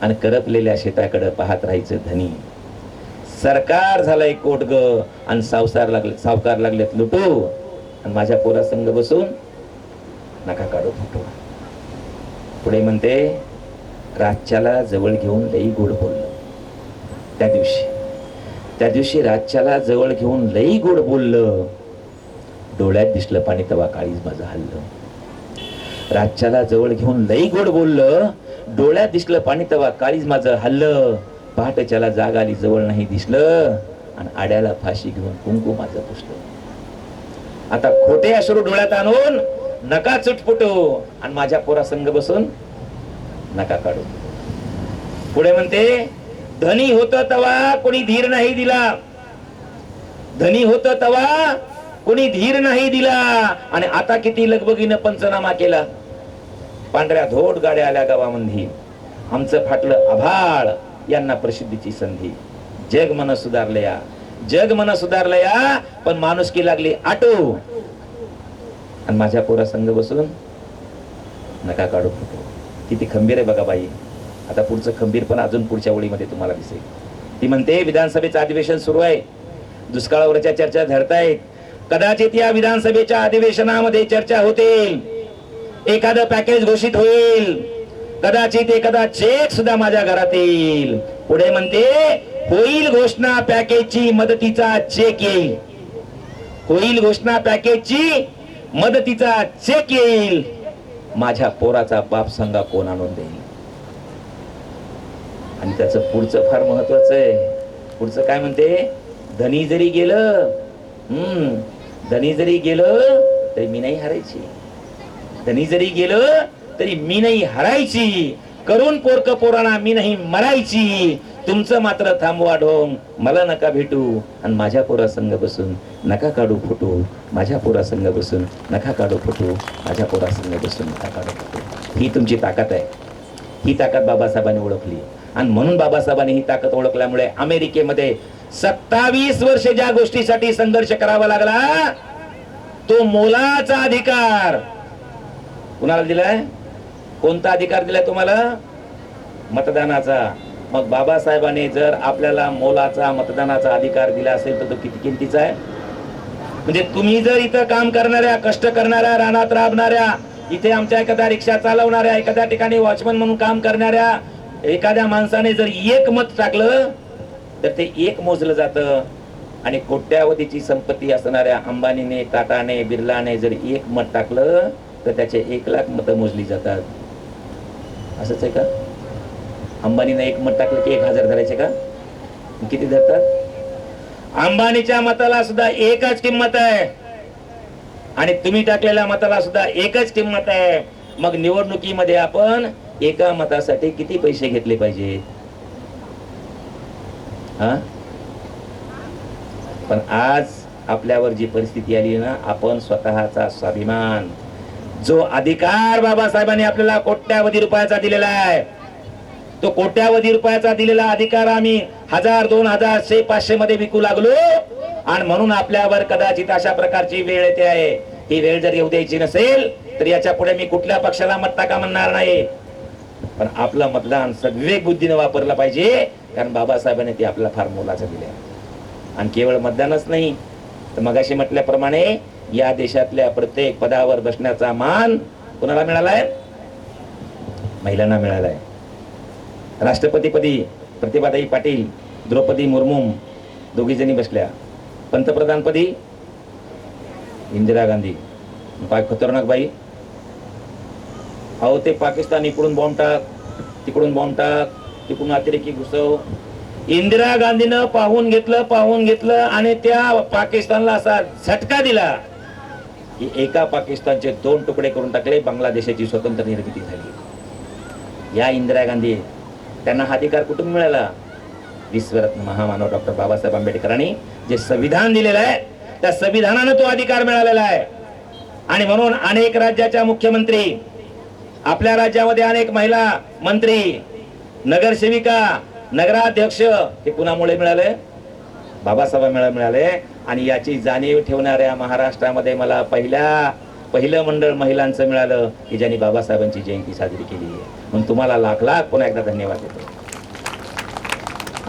आणि करपलेल्या शेताकडे पाहत राहायचं धनी. सरकार झालंय कोटग आणि सावकार लागलेत लुटू आणि माझ्या पोरा संग बसून नका काढू फोटो. पुढे म्हणते रातच्याला जवळ घेऊन लई गोड बोललं. त्या दिवशी रातच्याला जवळ घेऊन लई गोड बोललं. डोळ्यात दिसलं पाणी तवा काळीज माझं हल्लं. रातच्याला जवळ घेऊन लई गोड बोललं, डोळ्यात दिसलं पाणी तवा काळीज माझं हल्लं. पहाटेच्याला जाग आली जवळ नाही दिसलं आणि आड्याला फाशी घेऊन कुंकू माझं पुसलं. आता खोटे अश्रू डोळ्यात आणून नका चुटपुटू आणि माझ्या पोरा संग बसून नका काढू. पुढे म्हणते धनी होत तवा कोणी धीर नाही दिला, धनी होत तवा कोणी धीर नाही दिला आणि आता किती लगबगीनं पंचनामा केला. पांढऱ्या धोट गाड्या आल्या गावामध्ये, आमचं फाटलं आभाळ यांना प्रसिद्धीची संधी. जग मन सुधारलया, जग मन सुधारलया पण माणुसकी लागली आटो आणि माझ्या पोरा संग बसून नका काढू फोटो. किती खंबीर आहे बघा बाई. आता पुढचं खंबीर पण अजून पुढच्या ओळीमध्ये तुम्हाला दिसेल. ती म्हणते विधानसभेचं अधिवेशन सुरू आहे, दुष्काळावरच्या चर्चा धरतायत. कदाचित या विधानसभेच्या अधिवेशनामध्ये चर्चा होतील, एखादं पॅकेज घोषित होईल, कदाचित एखादा चेक सुद्धा माझ्या घरात येईल. पुढे म्हणते होईल घोषणा पॅकेजची मदतीचा चेक येईल, होईल घोषणा पॅकेजची मदतीचा चेक येईल. माझ्या पोराचा बाप सांगा कोण आणून देईल. आणि त्याचं पुढचं फार महत्वाचं आहे. पुढचं काय म्हणते धनी जरी गेलं, धनी जरी गेलं तरी मी नाही हरायची, धनी जरी गेलं तरी मी नाही हरायची. करून पोरक पोरांना मी नाही मरायची. तुमचं मात्र थांबवा ढोंग, मला नका भेटू आणि माझ्या पोरा संग बसून नका काढू फोटो. माझ्या पोरा संग बसून नका काढू फोटो, माझ्या पोरा संग बसून नका काढू फोटो. ही तुमची ताकद आहे. ही ताकद बाबासाहेबांनी ओळखली आणि म्हणून बाबासाहेबांनी ही ताकद ओळखल्यामुळे अमेरिकेमध्ये 27 वर्ष ज्या गोष्टीसाठी संघर्ष करावा लागला तो मोलाचा अधिकार कुणाला दिलाय? कोणता अधिकार दिलाय तुम्हाला? मतदानाचा. मग बाबासाहेबांनी जर आपल्याला मोलाचा मतदानाचा अधिकार दिला असेल तर तो किती किमतीचा आहे. म्हणजे तुम्ही जर इथं काम करणाऱ्या, कष्ट करणाऱ्या, रानात राबणाऱ्या, इथे आमच्या एखाद्या रिक्षा चालवणाऱ्या, एखाद्या ठिकाणी वॉचमन म्हणून काम करणाऱ्या एखाद्या माणसाने जर एक मत टाकलं तर ते एक मोजलं जातं आणि कोट्यावधीची संपत्ती असणाऱ्या अंबानीने, टाटाने, बिर्लाने जर एक मत टाकलं तर त्याचे 1 लाख मतं मोजली जातात. असंच आहे का? अंबानीने 1 मत टाकलं की 1000 धरायचे का? किती धरतात? अंबानीच्या मताला सुद्धा एकच किंमत आहे आणि तुम्ही टाकलेल्या मताला सुद्धा एकच किंमत आहे. मग निवडणुकीमध्ये आपण एका मतासाठी किती पैसे घेतले पाहिजे? हा? पण आज आपल्यावर जी परिस्थिती आली ना, आपण स्वतःचा स्वाभिमान, जो अधिकार बाबासाहेबांनी आपल्याला कोट्यावधी रुपयाचा दिलेला आहे, तो कोट्यावधी रुपयाचा दिलेला अधिकार आम्ही 1000, 2000, 100, 500 मध्ये विकू लागलो. आणि म्हणून आपल्यावर कदाचित अशा प्रकारची वेळ येते आहे. ही वेळ जर येऊ द्यायची नसेल तर याच्या पुढे मी कुठल्या पक्षाला मत टाका म्हणणार नाही. पण आपलं मतदान सद्विवेक बुद्धीने वापरलं पाहिजे, कारण बाबासाहेबांनी ते आपल्याला फार मोलाचं दिले. आणि केवळ मतदानच नाही तर मगाशी म्हटल्याप्रमाणे या देशातल्या प्रत्येक पदावर बसण्याचा मान कोणाला मिळालाय? महिलांना मिळालाय. राष्ट्रपतीपदी प्रतिभाताई पाटील, द्रौपदी मुर्मू दोघी जणी बसल्या. पंतप्रधानपदी इंदिरा गांधी. काय खतरनाक बाई. अहो, ते पाकिस्तान इकडून बॉम्ब टाक, तिकडून बॉम्ब टाक, तिकडून अतिरेकी घुसव. इंदिरा गांधीनं पाहून घेतलं आणि त्या पाकिस्तानला असा झटका दिला की एका पाकिस्तानचे 2 तुकडे करून टाकले. बांगलादेशाची स्वतंत्र निर्मिती झाली. या इंदिरा गांधी, त्यांना हा अधिकार कुठून मिळाला? विश्वरत्न महामानव डॉक्टर बाबासाहेब आंबेडकरांनी जे संविधान दिलेलं आहे त्या संविधानानं तो अधिकार मिळालेला आहे. आणि म्हणून अनेक राज्याच्या मुख्यमंत्री, आपल्या राज्यामध्ये अनेक महिला मंत्री, नगरसेविका, नगराध्यक्ष हे कुणामुळे मिळाले? बाबासाहेबांमुळे मिळाले. आणि याची जाणीव ठेवणाऱ्या महाराष्ट्रामध्ये मला पहिलं मंडळ महिलांचं मिळालं की ज्यांनी बाबासाहेबांची जयंती साजरी केली आहे. म्हणून तुम्हाला लाख लाख पुन्हा एकदा धन्यवाद देतो.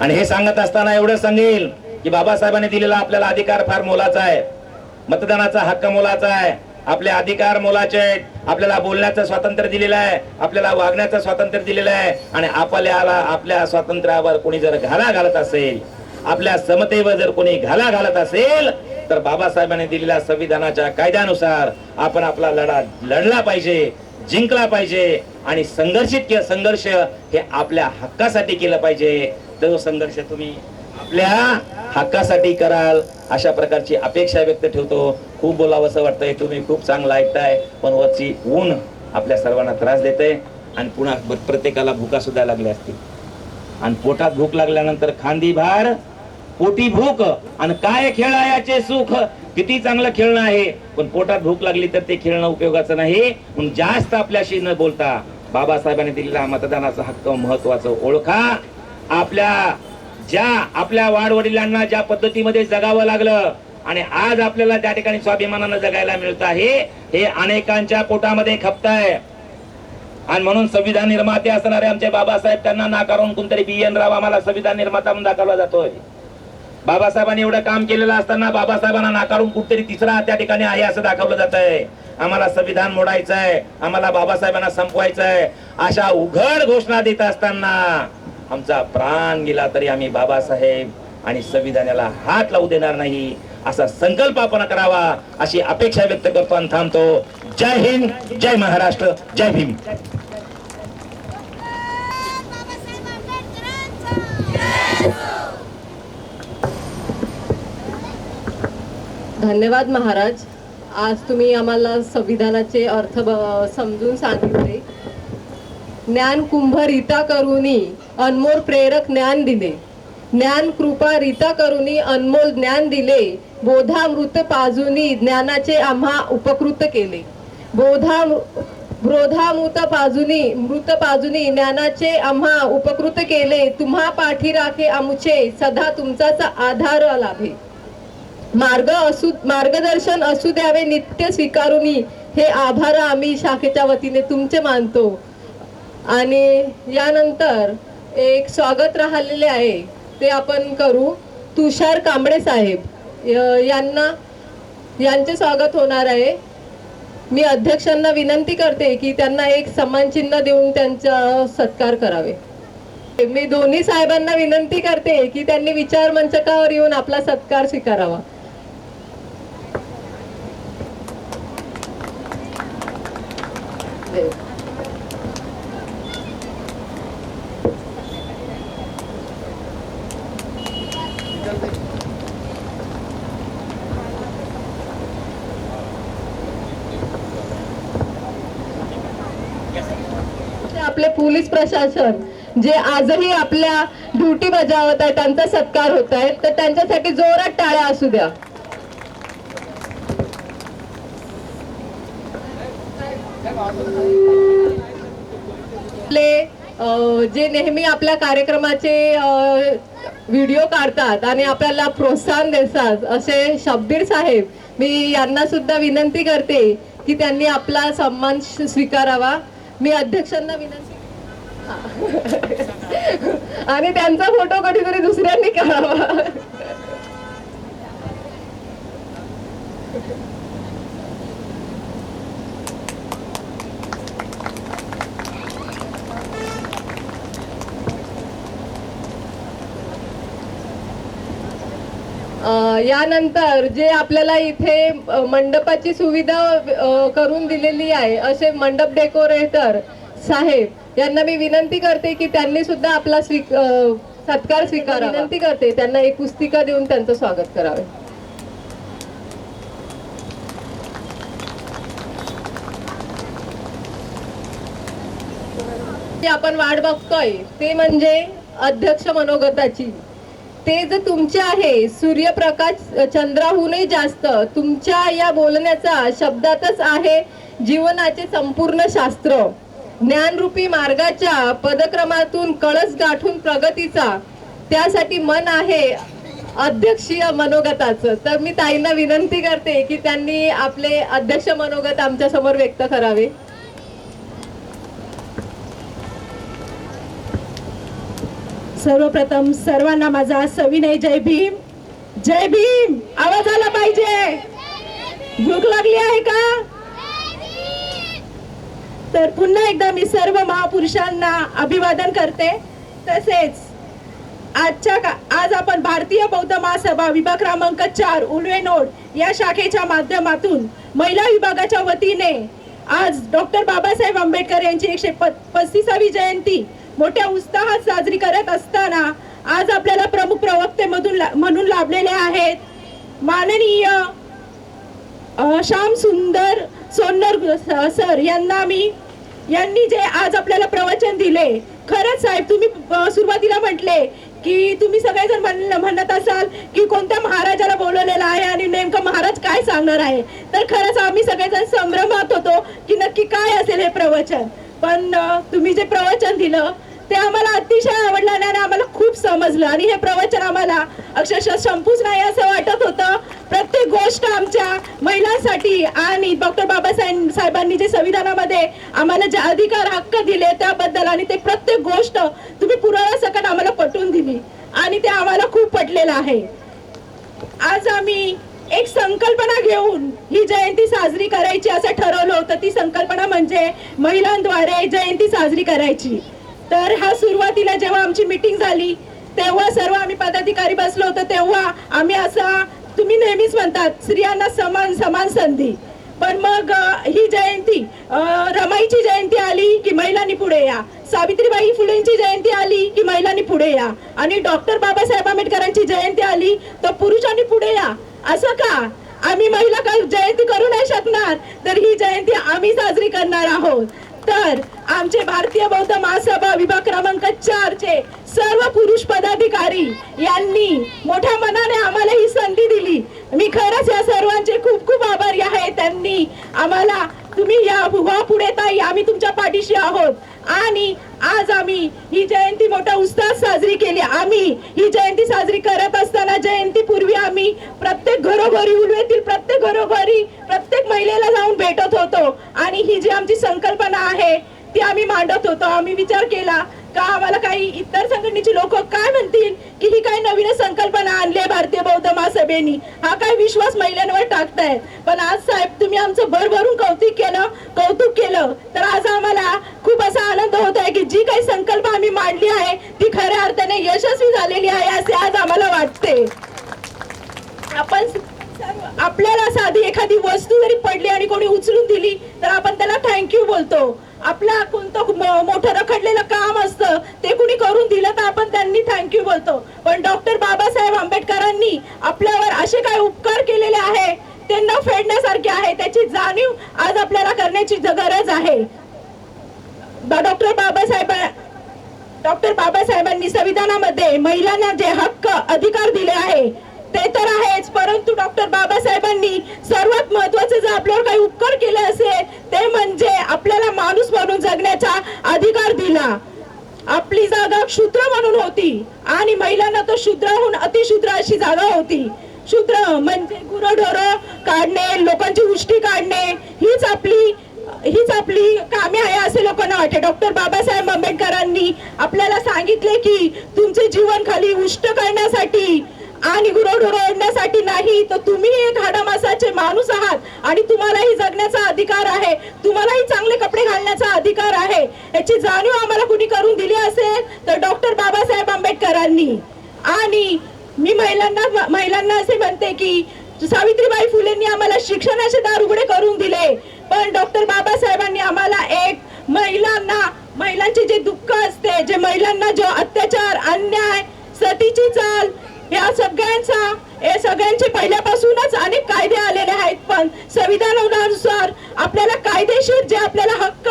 आणि हे सांगत असताना एवढं सांगेल की बाबासाहेबांनी दिलेला आपल्याला अधिकार फार मोलाचा आहे. मतदानाचा हक्क मोलाचा आहे. आपले अधिकार मोलाचे आहेत. आपल्याला बोलण्याचं स्वातंत्र्य दिलेलं आहे, आपल्याला वागण्याचं स्वातंत्र्य दिलेलं आहे. आणि आपल्या स्वातंत्र्यावर कोणी जर घाला घालत असेल, आपल्या समतेवर जर कोणी घाला घालत असेल तर बाबासाहेबांनी दिलेल्या संविधानाच्या कायद्यानुसार आपण आपला लढा लढला पाहिजे, जिंकला पाहिजे. आणि संघर्ष हे आपल्या हक्कासाठी केलं पाहिजे. तो संघर्ष तुम्ही आपल्या हक्कासाठी कराल अशा प्रकारची अपेक्षा व्यक्त ठेवतो. खूप बोलावंसं वाटतंय, तुम्ही खूप चांगलं ऐकताय, पण वरची ऊन आपल्या सर्वांना त्रास देते. आणि पुन्हा प्रत्येकाला भुका सुद्धा लागल्या असतील. आणि पोटात भूक लागल्यानंतर खांदी भार पोटी भूक. आणि काय खेळायाचे सुख. किती चांगलं खेळणं आहे, पण पोटात भूक लागली तर ते खेळणं उपयोगाचं नाही. म्हणून जास्त आपल्याशी न बोलता बाबासाहेबांनी दिलेला मतदानाचा हक्क महत्वाचं ओळखा. आपल्या वाडवडिलांना ज्या पद्धतीमध्ये जगावं लागलं आणि आज आपल्याला त्या ठिकाणी स्वाभिमानानं जगायला मिळत आहे, हे अनेकांच्या पोटामध्ये खपताय. आणि म्हणून संविधान निर्माते असणारे आमचे बाबासाहेब, त्यांना नाकारून कोणतरी BN राव आम्हाला संविधान निर्माता म्हणून दाखवला जातोय. बाबासाहेबांनी एवढं काम केलेलं असताना बाबासाहेबांना नाकारून कुठतरी तिसरा त्या ठिकाणी आहे असं दाखवलं जात आहे. आम्हाला संविधान मोडायचं आहे, आम्हाला बाबासाहेबांना संपवायचं आहे, अशा उघड घोषणा देत असताना आमचा प्राण गेला तरी आम्ही बाबासाहेब आणि संविधानाला हात लावू देणार नाही असा संकल्प आपण करावा अशी अपेक्षा व्यक्त करतो आणि थांबतो. जय हिंद, जय महाराष्ट्र, जय भीम. धन्यवाद महाराज. आज तुम्ही आम्हाला संविधानाचे अर्थ समजून सांगितले. ज्ञान कुंभ रीता करुणी अनमोल प्रेरक ज्ञान दिले. ज्ञान कृपा रीता करुणी अनमोल ज्ञान दिले. बोधामृत पाजुनी ज्ञानाचे आम्हा उपकृत केले. बोधामृत पाजुनी ज्ञानाचे आम्हा उपकृत केले. तुम्हा पाठी राखे आमुचे सदा तुमचाच आधार लाभे. मार्गदर्शन असू द्यावे नित्य स्वीकारुनी हे आभार आम्ही शाखेच्या वतीने तुमचे मानतो. आणि यानंतर एक स्वागत राहिलेले आहे ते आपण करू. तुषार कांबळे साहेब यांचे स्वागत होणार आहे. मी अध्यक्षांना विनंती करते की त्यांना एक सन्मान चिन्ह देऊन त्यांचा सत्कार करावे. मी दोन्ही साहेबांना विनंती करते की त्यांनी विचार मंचकावर येऊन आपला सत्कार स्वीकारावा. आपले पोलीस प्रशासन जे आजही आपल्या ड्युटी बजावत आहे त्यांचा सत्कार होत आहे, तर त्यांच्यासाठी जोरात टाळ्या असू द्या. आपले जे नेहमी आपल्या कार्यक्रमाचे व्हिडिओ काढतात आणि आपल्याला प्रोत्साहन देतात असे शब्बीर साहेब, मी यांना सुद्धा विनंती करते की त्यांनी आपला सन्मान स्वीकारावा. मी अध्यक्षांना विनंती आणि त्यांचा फोटो कधीतरी दुसऱ्यांनी काढावा. यानंतर जे आपल्याला इथे मंडपाची सुविधा करून दिलेली आहे असे मंडप डेकोरेटर साहेब यांना मी विनंती करते की त्यांनी सुद्धा आपला सत्कार स्वीकारावा. विनंती करते त्यांना एक पुस्तिका देऊन त्यांचं स्वागत करावे. आपण वाट बघतोय ते म्हणजे अध्यक्ष मनोगताची. ते जे तुमचे आहे सूर्यप्रकाश चंद्राहूनही जास्त तुमच्या या बोलण्याचा शब्दातच आहे जीवनाचे संपूर्ण शास्त्र. ज्ञानरूपी मार्गाच्या पदक्रमातून कळस गाठून प्रगतीचा, त्यासाठी मन आहे अध्यक्षीय मनोगताचं. तर मी ताईंना विनंती करते की त्यांनी आपले अध्यक्ष मनोगत आमच्या समोर व्यक्त करावे. सर्वप्रथम सर्वांना माझा सविनय जय भीम. जय भीम आवाज आला पाहिजे. भूक लागली आहे का? तर पुन्हा एकदा मी सर्व महापुरुषांना अभिवादन करते. तसेच आज आपण भारतीय बौद्ध महासभा विभाग क्रमांक 4 उल्वेनोड या शाखेच्या माध्यमातून महिला विभागाच्या वतीने आज डॉक्टर बाबासाहेब आंबेडकर यांची 135वी जयंती मोठ्या उत्साहात साजरी करत असताना आज आपल्याला प्रमुख प्रवक्ते म्हणून लाभलेले आहेत माननीय श्याम सुंदर सोन्नर सर यांनी जे आज आपल्याला प्रवचन दिले. खरंच साहेब, तुम्ही सुरुवातीला म्हटले की तुम्ही सगळेजण म्हणत असाल की कोणत्या महाराजाला बोलवलेलं आहे आणि नेमकं महाराज काय सांगणार आहे. तर खरंच आम्ही सगळेजण संभ्रमात होतो की नक्की काय असेल हे प्रवचन. पण तुम्ही जे प्रवचन दिलं ते आम्हाला अतिशय आवडलं आणि आम्हाला खूप समजलं आणि हे प्रवचन आम्हाला अक्षरशः संपूच नाही असं वाटत होतं. प्रत्येक गोष्ट आमच्या महिलांसाठी आणि डॉक्टर बाबासाहेबांनी जे संविधानामध्ये आम्हाला जे अधिकार हक्क दिले त्याबद्दल आणि ते प्रत्येक गोष्ट तुम्ही पुराव्यासकट आम्हाला पटवून दिली आणि ते आम्हाला खूप पटलेलं आहे. आज आम्ही एक संकल्पना घेऊन ही जयंती साजरी करायची असं ठरवलं होतं. ती संकल्पना म्हणजे महिलांद्वारे जयंती साजरी करायची. तर हा सुरुवातीला जेव्हा आमची मीटिंग झाली तेव्हा सर्व आम्ही पदाधिकारी बसलो होतो तेव्हा आम्ही असं, तुम्ही नेहमीच म्हणतात स्त्रियांना समान संधी, पण मग ही जयंती रमाईची जयंती आली की महिलांनी पुढे या, सावित्रीबाई फुलेंची जयंती आली की महिलांनी पुढे या आणि डॉक्टर बाबासाहेब आंबेडकरांची जयंती आली तर पुरुषांनी पुढे या. असं का? आम्ही महिला का जयंती करू नाही शकणार? तर ही जयंती आम्ही साजरी करणार आहोत. तर आमचे भारतीय बौद्ध महासभा विभाग क्रमांक 4 चे सर्व पुरुष पदाधिकारी यांनी मोठ्या मनाने आम्हाला ही संधी दिली. मी खरंच या सर्वांचे खूप खूप आभारी आहे. त्यांनी आम्हाला, तुम्ही या पुढे ताई, आम्ही तुमच्या पाठीशी आहोत आणि आज आम्ही ही जयंती मोठ्या उत्साहात साजरी केली. आम्ही ही जयंती साजरी करत असताना जयंती पूर्वी आम्ही प्रत्येक घरोघरी, उल्वेतील प्रत्येक घरोघरी प्रत्येक महिलेला जाऊन भेटत होतो आणि ही जी आमची संकल्पना आहे ती आम्ही मांडत होतो. आम्ही विचार केला का आम्हाला काही इतर संघटनेची लोक काय म्हणतील की ही काही नवीन संकल्पना आणली आहे भारतीय बौद्ध महासभेनी, हा काय विश्वास महिलांवर टाकतायत. पण आज साहेब तुम्ही आमचं भरभरून कौतुक केलं तर आज आम्हाला खूप असा आनंद होत आहे की जी काही संकल्प आम्ही मांडली आहे ती खऱ्या अर्थाने यशस्वी झालेली आहे असे आज आम्हाला वाटते. आपण आपल्याला साधी एखादी वस्तू जरी पडली आणि कोणी उचलून दिली तर आपण त्याला थँक्यू बोलतो. आपला कोणतं मोठं रखडलेलं काम असतं ते कुणी करून दिलं तर आपण त्यांनी थँक्यू बोलतो. पण डॉक्टर बाबासाहेब आंबेडकरांनी आपल्यावर असे काय उपकार केलेले आहे ते न फेडण्यासारखे आहे. त्याची जाणीव आज आपल्याला करण्याची गरज आहे. डॉक्टर बाबासाहेबांनी संविधानामध्ये महिलांना जे हक्क अधिकार दिले आहे ते तर आहेच, परंतु डॉक्टर बाबासाहेबांनी सर्वात महत्वाचे जर आपल्यावर काही उपकार केले असेल ते म्हणजे आपल्याला माणूस म्हणून जगण्याचा अधिकार दिला. आपली जागा शूद्र म्हणून होती आणि महिलांना तो शूद्राहून अतिशूद्र अशी जागा होती. शूद्र म्हणजे गुरंढोरं काढणे, लोकांची उष्टी काढणे हीच आपली कामे आहे असे लोकांना वाटते. डॉक्टर बाबासाहेब आंबेडकरांनी आपल्याला सांगितले की तुमचे जीवन खाली उष्ट करण्यासाठी आणि गुरंढोरं ओढण्यासाठी नाही, तर तुम्ही एक हाडामासाचे माणूस आहात आणि तुम्हालाही जगण्याचा अधिकार आहे, तुम्हालाही चांगले कपडे घालण्याचा अधिकार आहे. याची जाणीव आम्हाला कुणी करून दिली असेल तर डॉक्टर बाबासाहेब आंबेडकरांनी. आणि मी महिलांना असे म्हणते की सावित्रीबाई फुलेंनी आम्हाला शिक्षणाचे दार उघडे करून दिले, पण डॉक्टर बाबासाहेबांनी आम्हाला एक महिलांचे जे दुःख असते, जे महिलांना जो अत्याचार, अन्याय, सतीची चाल या सगळ्यांचे पहिल्यापासूनच अनेक कायदे आलेले आहेत. पण संविधानानुसार आपल्याला कायदेशीर जे आपल्याला हक्क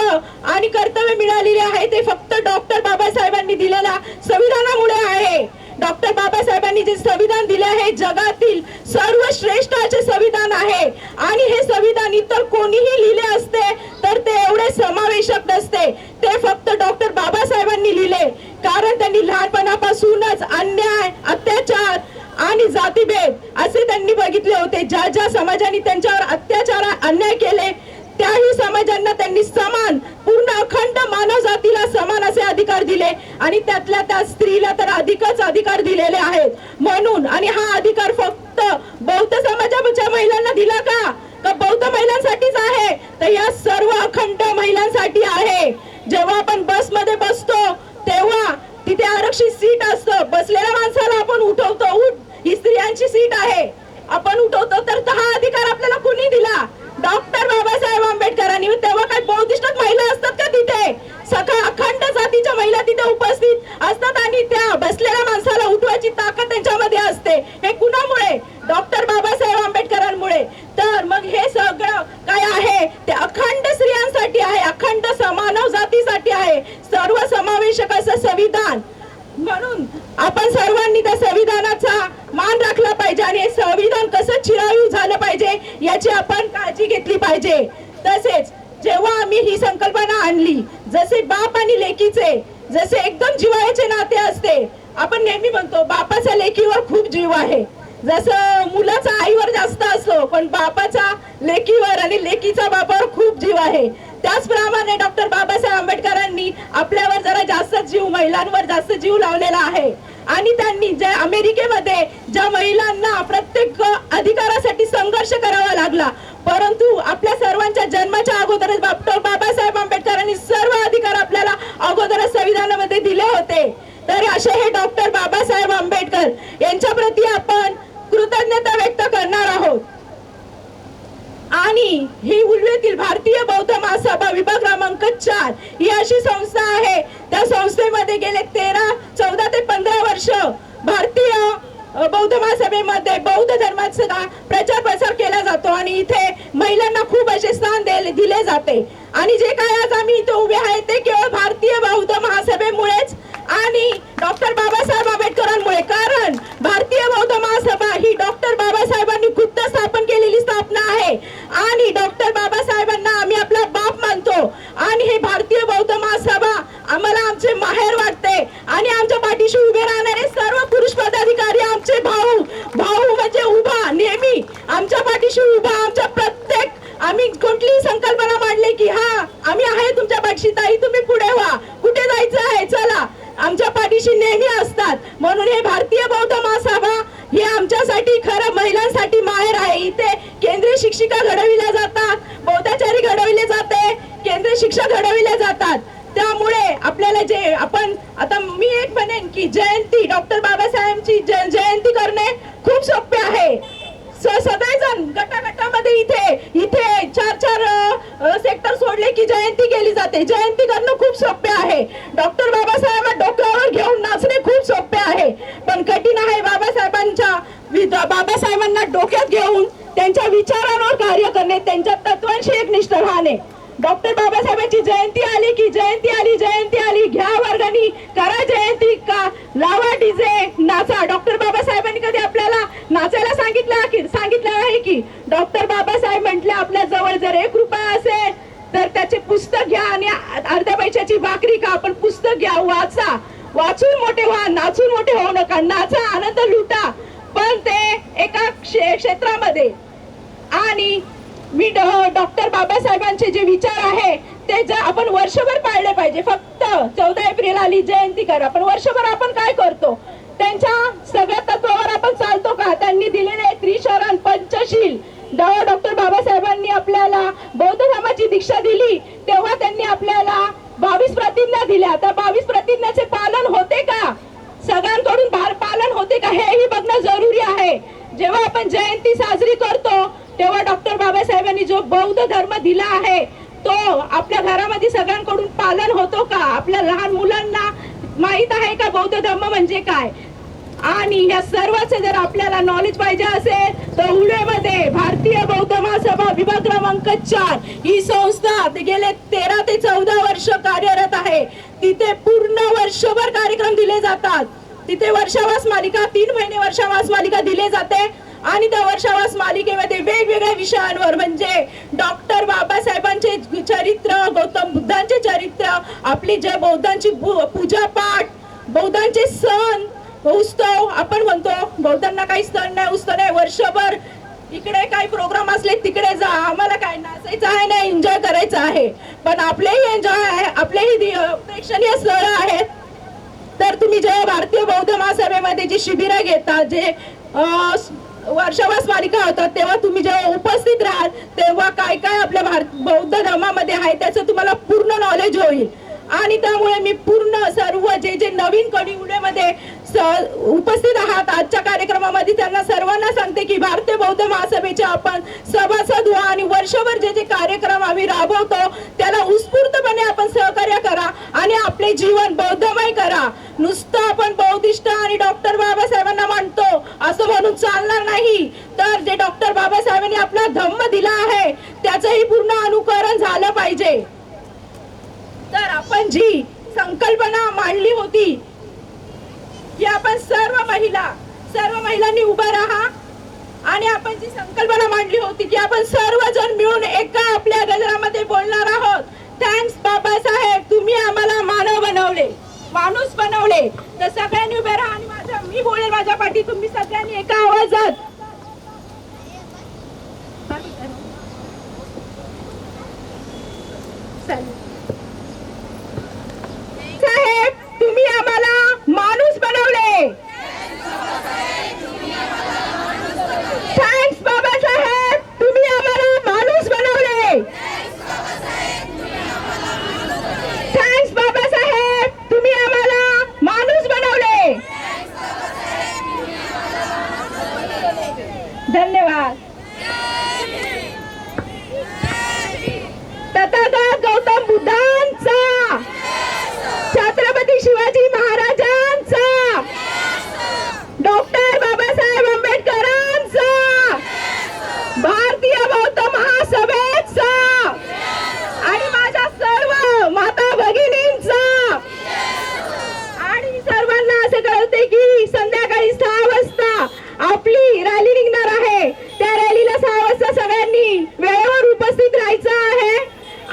आणि कर्तव्य मिळालेले आहे ते फक्त डॉक्टर बाबासाहेबांनी दिलेल्या संविधानामुळे आहे. डॉक्टर बाबासाहेबांनी जे संविधान दिले आहे जगातील सर्वश्रेष्ठ असे संविधान आहे आणि हे संविधान इतर कोणीही लिहिले असते तर ते एवढे समावेशक नसते. ते फक्त डॉक्टर बाबासाहेबांनी लिहिले कारण त्यांनी लहानपणापासूनच अन्याय, अत्याचार आणि जातीभेद असे त्यांनी बघितले होते. ज्या समाजाने त्यांच्यावर अत्याचार, अन्याय केले त्याही समाजांना त्यांनी समान, पूर्ण अखंड मानव जातीला समान असे अधिकार दिले आणि त्यातल्या त्या स्त्रीला तर अधिकच अधिकार दिलेले आहेत. म्हणून आणि हा अधिकार फक्त बौद्ध समाजाच्या महिलांना दिला का बौद्ध महिलांसाठीच आहे तर या सर्व अखंड महिलांसाठी आहे. जेव्हा आपण बसमध्ये बसतो तेव्हा तिथे आरक्षित सीट असतं, बसलेल्या माणसाला आपण उठवतो, ही स्त्रियांची सीट आहे, आपण उठवतो, तर हा अधिकार आपल्याला कुणी दिला? डॉक्टर बाबासाहेब आंबेडकरांनी. तेव्हा काय बौद्धिष्ट महिला असतात का तिथे? सगळ्या अखंड जातीच्या महिला तिथे उपस्थित असतात आणि त्या बसलेल्या माणसाला उठवायची ताकद त्यांच्यामध्ये असते. हे कुणामुळे? डॉक्टर बाबासाहेब आंबेडकरांमुळे. तर मग हे सगळं काय आहे ते अखंड स्त्रियांसाठी आहे, अखंड मानव जातीसाठी आहे, सर्व समावेशक असं संविधान. म्हणून आपण सर्वांनी त्या संविधानाचा मान राखला पाहिजे आणि हे संविधान कसं चिरायू झालं पाहिजे याची आपण काळजी घेतली पाहिजे. तसेच जेव्हा आम्ही ही संकल्पना आणली, जसे बाप आणि लेकीचे जसे एकदम जिव्हाळ्याचे नाते असते, आपण नेहमी म्हणतो बापाच्या लेकीवर खूप जीव आहे, जसं मुलाचा आईवर जास्त असतो पण बापाचा लेकीवर आणि लेकीचा बापावर खूप जीव आहे. त्याचप्रमाणे डॉक्टर बाबासाहेब आंबेडकरांनी आपल्यावर जरा जास्त जीव, महिलांवर जास्त जीव लावलेला आहे आणि त्यांनी ज्या अमेरिकेमध्ये ज्या महिलांना प्रत्येक अधिकारासाठी संघर्ष करावा लागला, परंतु आपल्या सर्वांच्या जन्माच्या अगोदरच डॉक्टर बाबासाहेब आंबेडकरांनी सर्व अधिकार आपल्याला अगोदरच संविधानामध्ये दिले होते. तर असे हे डॉक्टर बाबासाहेब आंबेडकर यांच्या प्रती आपण कृतज्ञता व्यक्त करणार आहोत. आणि ही उल्वेतील भारतीय बौद्ध महासभा विभाग क्रमांक 4 ही अशी संस्था आहे, त्या संस्थेमध्ये गेले 14 ते 15 वर्ष भारतीय बौद्ध महासभेमध्ये बौद्ध धर्माचा प्रचार प्रसार केला जातो आणि इथे महिलांना खूप असे स्थान दिले जाते. आणि जे काय आज आम्ही इथे उभे आहे ते केवळ भारतीय बौद्ध महासभेमुळेच आणि डॉक्टर बाबासाहेब आंबेडकरांमुळे. कारण भारतीय बौद्ध महासभा ही डॉक्टर बाबासाहेबांनी खुद्द स्थापन केलेली स्थापना आहे आणि डॉक्टर बाबासाहेबांना आम्ही आपला बाप मानतो आणि हे भारतीय बौद्ध महासभा आम्हाला आमचे माहेर वाटते आणि आमच्या पाठीशी उभे राहणारे सर्व पुरुष पदाधिकारी आमचे भाऊ म्हणजे उभा, नेहमी आमच्या पाठीशी उभा. आमच्या प्रत्येक आम्ही कुठलीही संकल्पना मांडली की हा आम्ही आहे तुमच्या पाठीशी, ताई तुम्ही पुढे व्हा, कुठे जायचं आहे चला, आमच्या पाठीशी नेहमी असतात. म्हणून हे भारतीय बौद्ध महासभा हे आमच्यासाठी खरं महिलांसाठी माहेर पण गटागटामध्ये इथे चार सेक्टर सोडले की जयंती केली जाते. जयंती करणं खूप सोपे आहे. डॉक्टर बाबासाहेबांना डोक्यावर घेऊन नाचणे खूप सोपे आहे, पण कठीण आहे बाबासाहेबांना डोक्यात घेऊन त्यांच्या विचारांवर कार्य करणे, त्यांच्या तत्वांशी एकनिष्ठ राहणे. डॉक्टर बाबासाहेबांची जयंती आली की जयंती आली घ्या वर्गणी, करा जयंती का, लावा डीजे, नाचा. डॉक्टर बाबासाहेबांनी कधी आपल्याला नाचायला सांगितलं आहे की? डॉक्टर बाबासाहेब म्हटले आपल्या जवळ जर 1 रुपया असेल तर त्याचे पुस्तक घ्या आणि अर्ध्या पैशाची भाकरी का, आपण पुस्तक घ्या, वाचा, वाचून मोठे व्हा, नाचून मोठे होऊ नका, नाचा, आनंद लुटा, पण ते एका क्षेत्रामध्ये. आणि मी डॉक्टर बाबासाहेबांचे जे विचार आहे ते जर आपण वर्षभर पाळले पाहिजे. फक्त 14 एप्रिल आली जयंती करा, पण वर्षभर आपण काय करतो? त्यांच्या सगळ्या तत्वावर आपण चालतो का? त्यांनी दिलेले त्रिशरण पंचशील, डॉक्टर बाबासाहेबांनी आपल्याला बौद्ध धर्माची दीक्षा दिली तेव्हा त्यांनी आपल्याला 22 प्रतिज्ञा दिल्या. त्या 22 प्रतिज्ञाचे पालन होते का? सगळ्यांकडून पालन होते का, हेही बघणं जरुरी आहे. जेव्हा आपण जयंती साजरी करतो तेव्हा डॉक्टर बाबासाहेबांनी जो बौद्ध धर्म दिला आहे तो आपल्या घरामध्ये सगळ्यांकडून पालन होतो का? आपल्या लहान मुलांना माहित आहे का बौद्ध धर्म म्हणजे काय? आणि या सर्वांचे जर आपल्याला नॉलेज पाहिजे असेल तर उल्हेमध्ये भारतीय बौद्ध महासभा विभाग क्रमांक 4 ही संस्था गेले 13 ते 14 वर्ष कार्यरत आहे. तिथे पूर्ण वर्षभर कार्यक्रम दिले जातात. तिथे वर्षावास मालिका 3 महिने वर्षावास मालिका दिली जाते आणि त्या वर्षावास मालिकेमध्ये वेगवेगळ्या विषयांवर म्हणजे डॉक्टर बाबासाहेबांचे चरित्र, गौतम बुद्धांचे चरित्र, आपली जे बौद्धांची पूजा पाठ, बौद्धांचे सण उत्सव, आपण म्हणतो बौद्धांना काही सण नाही उत्सव नाही, वर्षभर इकडे काही प्रोग्राम असले तिकडे जा, आम्हाला काय नाचायचं आहे ना एन्जॉय करायचं आहे, पण आपलेही एन्जॉय आहे, आपलेही प्रेक्षणीय स्थळ आहेत. तर तुम्ही जेव्हा भारतीय बौद्ध महासभेमध्ये जी शिबिरं घेता, जे वर्षावास मालिका होतात, तेव्हा तुम्ही जेव्हा उपस्थित राहाल तेव्हा काय काय आपल्या बौद्ध धर्मामध्ये आहे त्याचं तुम्हाला पूर्ण नॉलेज होईल. आणि त्यामुळे मी पूर्ण सर्व जे नवीन कडिउड्यामध्ये उपस्थित आहात आजच्या कार्यक्रमामध्ये त्यांना सर्वांना सांगते की भारतीय बौद्ध महासभेचे आपण सभासद व्हा आणि वर्षभर जे कार्यक्रम आम्ही राबवतो त्याला उत्स्फूर्तपणे आपण सहकार्य करा आणि आपले जीवन बौद्धमय करा. नुसतं आपण बौद्धिस्ट आणि डॉक्टर बाबासाहेबांना मानतो असं म्हणून चालणार नाही. तर जे डॉक्टर बाबासाहेबांनी आपला धम्म दिला आहे त्याचंही पूर्ण अनुकरण झालं पाहिजे. तर आपण जी संकल्पना मांडली होती की आपण सर्व महिलांनी उभा राहा आणि आपण जी संकल्पना मांडली होती की आपण सर्वजण मिळून एका आपल्या गजरामध्ये बोलणार आहोत. थँक्स बाबासाहेब, तुम्ही आम्हाला माणूस बनवले. तर सगळ्यांनी उभे राहा आणि मी बोलेल माझ्या पाठी, तुम्ही सगळ्यांनी एका आवाजात साहेब तुम्ही आम्हाला माणूस बनवले. थँक्स बाबासाहेब, तुम्ही आम्हाला माणूस बनवले. थँक्स बाबासाहेब, तुम्ही आम्हाला माणूस बनवले. धन्यवाद. तथागत गौतम बुद्धांचा, छत्रपती शिवाजी महाराजांचा, डॉक्टर बाबासाहेब आंबेडकरांचा, भारतीय बौद्ध महासभेचा आणि माझ्या सर्व माता भगिनींचा. आणि सर्वांना असे कळते की संध्याकाळी 6 वाजता आपली रॅली निघणार आहे. त्या रॅलीला 6 वाजता सगळ्यांनी वेळेवर उपस्थित राहायचं आहे.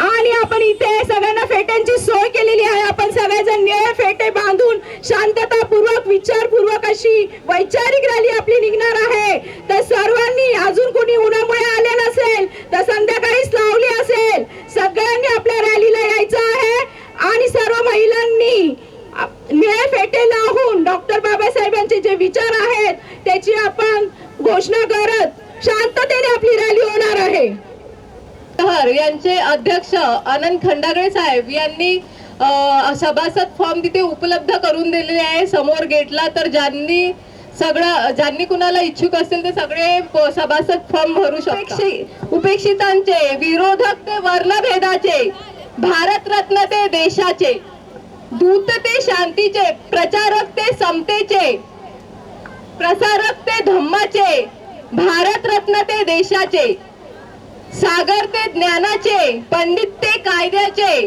आणि आपण इथे सगळ्यांना फेट्यांची सोय केलेली आहे. आपण सगळेजण निळे फेटे बांधून शांततापूर्वक विचारपूर्वक अशी वैचारिक रॅली आपली निघणार आहे. तर सर्वांनी, अजून कोणी उन्हामुळे आले नसेल तर संध्याकाळीच लावली असेल, सगळ्यांनी आपल्या रॅलीला यायचं आहे. आणि सर्व महिलांनी निळे फेटे लावून डॉक्टर बाबासाहेबांचे जे विचार आहेत त्याची आपण घोषणा करत शांततेने आपली रॅली होणार आहे. यांचे अध्यक्ष अनंत खंडागळे साहेब यांनी सभासद फॉर्म तिथे उपलब्ध करून दिलेले आहे समोर गेटला. तर ज्यांनी सगळं ज्यांनी कुणाला इच्छुक असेल ते सगळे सभासद फॉर्म भरू शकतात. उपेक्षितांचे, विरोधक ते वर्णभेदाचे, भारतरत्न ते देशाचे, दूत ते शांतीचे, प्रचारक ते समतेचे, प्रसारक ते धम्माचे, भारतरत्न ते देशाचे, सागर ते ज्ञानाचे, पंडित ते कायद्याचे,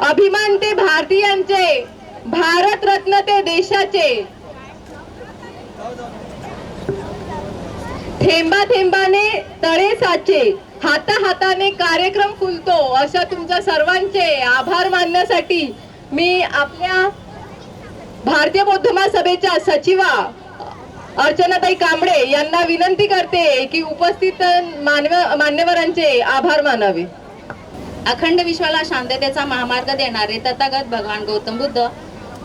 अभिमान ते भारतीयांचे, भारतरत्न ते देशाचे, थेंबा थेंबाने तळे साचे, हाता हाताने कार्यक्रम फुलतो. अशा तुमच्या सर्वांचे आभार मानण्यासाठी मी आपल्या भारतीय बौद्ध महासभेच्या सचिवा अर्चनाताई कांबळे यांना विनंती करते की उपस्थित मान्यवरांचे आभार मानावे. अखंड विश्वाला शांततेचा महामार्ग देणारे तथागत भगवान गौतम बुद्ध,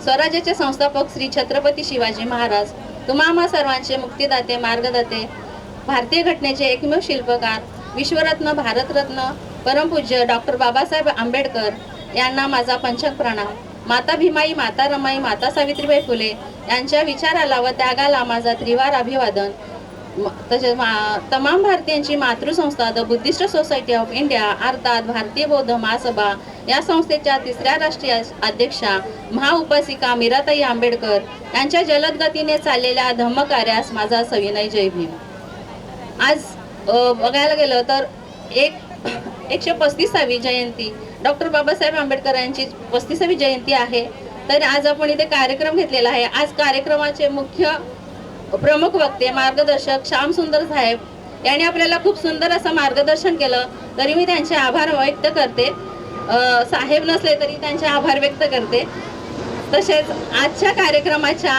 स्वराज्याचे संस्थापक श्री छत्रपती शिवाजी महाराज, तुम्हा आम्हा सर्वांचे मुक्तिदाते, मार्गदाते, भारतीय घटनेचे एकमेव शिल्पकार, विश्वरत्न, भारतरत्न, परमपूज्य डॉक्टर बाबासाहेब आंबेडकर यांना माझा पंचक प्रणाम. माता भीमाई, माता रमाई, माता सावित्रीबाई फुले यांच्या विचाराला व त्यागाला माझा त्रिवार अभिवादन. तसेच तमाम भारतीयांची मातृसंस्था the Buddhist society of India अर्थात भारतीय बौद्ध महासभा या संस्थेच्या 3ऱ्या राष्ट्रीय अध्यक्षा महाउपासिका मीराताई आंबेडकर यांच्या जलद गतीने चाललेल्या धम्मकार्यास माझा सविनय जय भीम. आज बघायला गेलं तर 135वी जयंती डॉक्टर बाबासाहेब आंबेडकर यांची 35वी जयंती आहे. तर आज आपण इथे कार्यक्रम घेतलेला आहे. आज कार्यक्रमाचे मुख्य प्रमुख वक्ते, मार्गदर्शक श्याम सुंदर साहेब यांनी आपल्याला खूप सुंदर असं मार्गदर्शन केलं. तरी मी त्यांचे आभार व्यक्त करते. साहेब नसले तरी त्यांचे आभार व्यक्त करते. तसेच आजच्या कार्यक्रमाच्या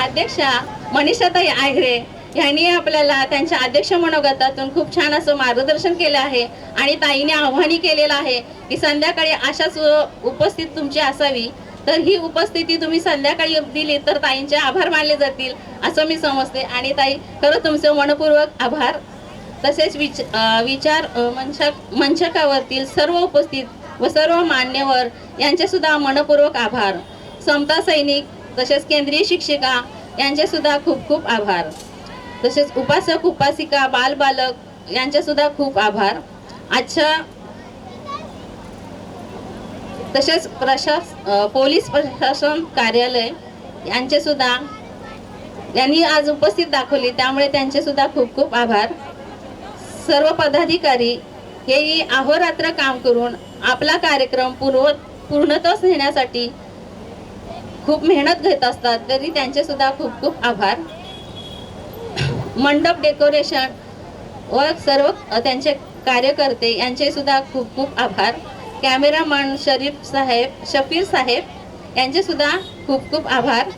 अध्यक्षा मनीषाताई आहिरे यांनी आपल्याला त्यांच्या अध्यक्ष मनोगतातून खूप छान असं मार्गदर्शन केलं आहे आणि ताईने आव्हानही केलेलं आहे की संध्याकाळी अशाच उपस्थित तुमची असावी. तर ही उपस्थिती तुम्ही संध्याकाळी दिली तर ताईंचे आभार मानले जातील असं मी समजते. आणि ताई, खरं तुमचे मनपूर्वक आभार. तसेच विचार मंचकावरील सर्व उपस्थित व सर्व मान्यवर यांचे सुद्धा मनपूर्वक आभार. समता सैनिक तसेच केंद्रीय शिक्षिका यांचे सुद्धा खूप खूप आभार. तसेच उपासक, उपासिका, बालबालक यांचे सुद्धा खूप आभार. आजच्या तसेच पोलीस प्रशासन कार्यालय यांचे सुद्धा यांनी आज उपस्थित दाखवली, त्यामुळे त्यांचे सुद्धा खूप खूप आभार. सर्व पदाधिकारी हेही अहोरात्र काम करून आपला कार्यक्रम पूर्णत्वास नेण्यासाठी खूप मेहनत घेत असतात, तरी त्यांचे सुद्धा खूप खूप आभार. मंडप डेकोरेशन व सर्व त्यांचे कार्यकर्ते यांचे सुद्धा खूप खूप आभार. कॅमेरामन शफीर साहेब यांचे सुद्धा खूप खूप आभार.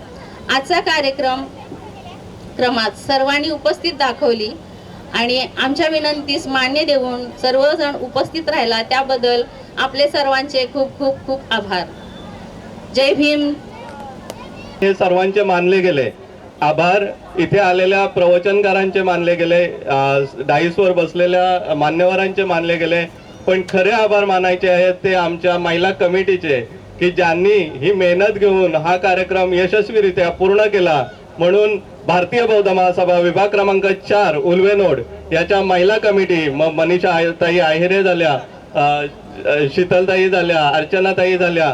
आजचा कार्यक्रमात सर्वांनी उपस्थित दाखवली आणि आमच्या विनंतीस मान्य देऊन सर्वजण उपस्थित राहिला त्याबद्दल आपले सर्वांचे खूप खूप खूप आभार. जय भीम. हे सर्वांचे मानले गेले आभार. इथे आलेल्या प्रवचनकारांचे मानले गेले, डाईसवर बसलेल्या मान्यवरांचे मानले गेले, पण खरे आभार मानायचे आहेत ते आमच्या महिला कमिटीचे की ज्यांनी ही मेहनत घेऊन हा कार्यक्रम यशस्वीरित्या पूर्ण केला. म्हणून भारतीय बौद्ध महासभा विभाग क्रमांक 4 उल्वेनोड याच्या महिला कमिटी, मग मनीषा ताई आहिरे झाल्या, शीतलताई झाल्या, अर्चनाताई झाल्या,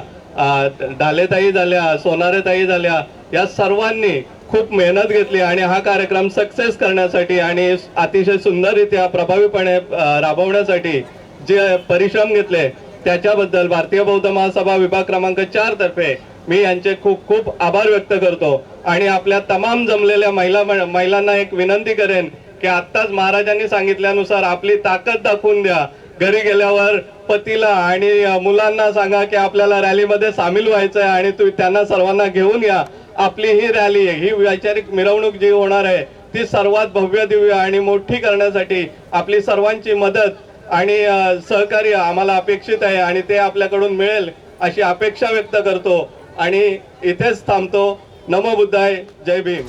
ढालेताई झाल्या, सोनारेताई झाल्या, या सर्वांनी खूप मेहनत घेतली आणि हा कार्यक्रम सक्सेस करण्यासाठी आणि अतिशय सुंदररित्या प्रभावीपणे राबवण्यासाठी जे परिश्रम घेतले त्याच्याबद्दल भारतीय बौद्ध महासभा विभाग क्रमांक 4 तर्फे मी यांचे खूप खूप आभार व्यक्त करतो. आणि आपल्या तमाम जमलेल्या महिलांना एक विनंती करेन की आत्ताच महाराजांनी सांगितल्यानुसार आपली ताकद दाखवून द्या. घरी गेल्यावर पतीला आणि मुलांना सांगा की आपल्याला रॅलीमध्ये सामील व्हायचं आहे आणि त्यांना सर्वांना घेऊन या. आपली ही रॅली, ही वैचारिक मिरवणूक जी होणार आहे ती सर्वात भव्य, दिव्य आणि मोठी करण्यासाठी आपली सर्वांची मदत आणि सहकार्य आम्हाला अपेक्षित आहे आणि ते आपल्याकडून मिळेल अशी अपेक्षा व्यक्त करतो आणि इथेच थांबतो. नमो बुद्धाय. जय भीम.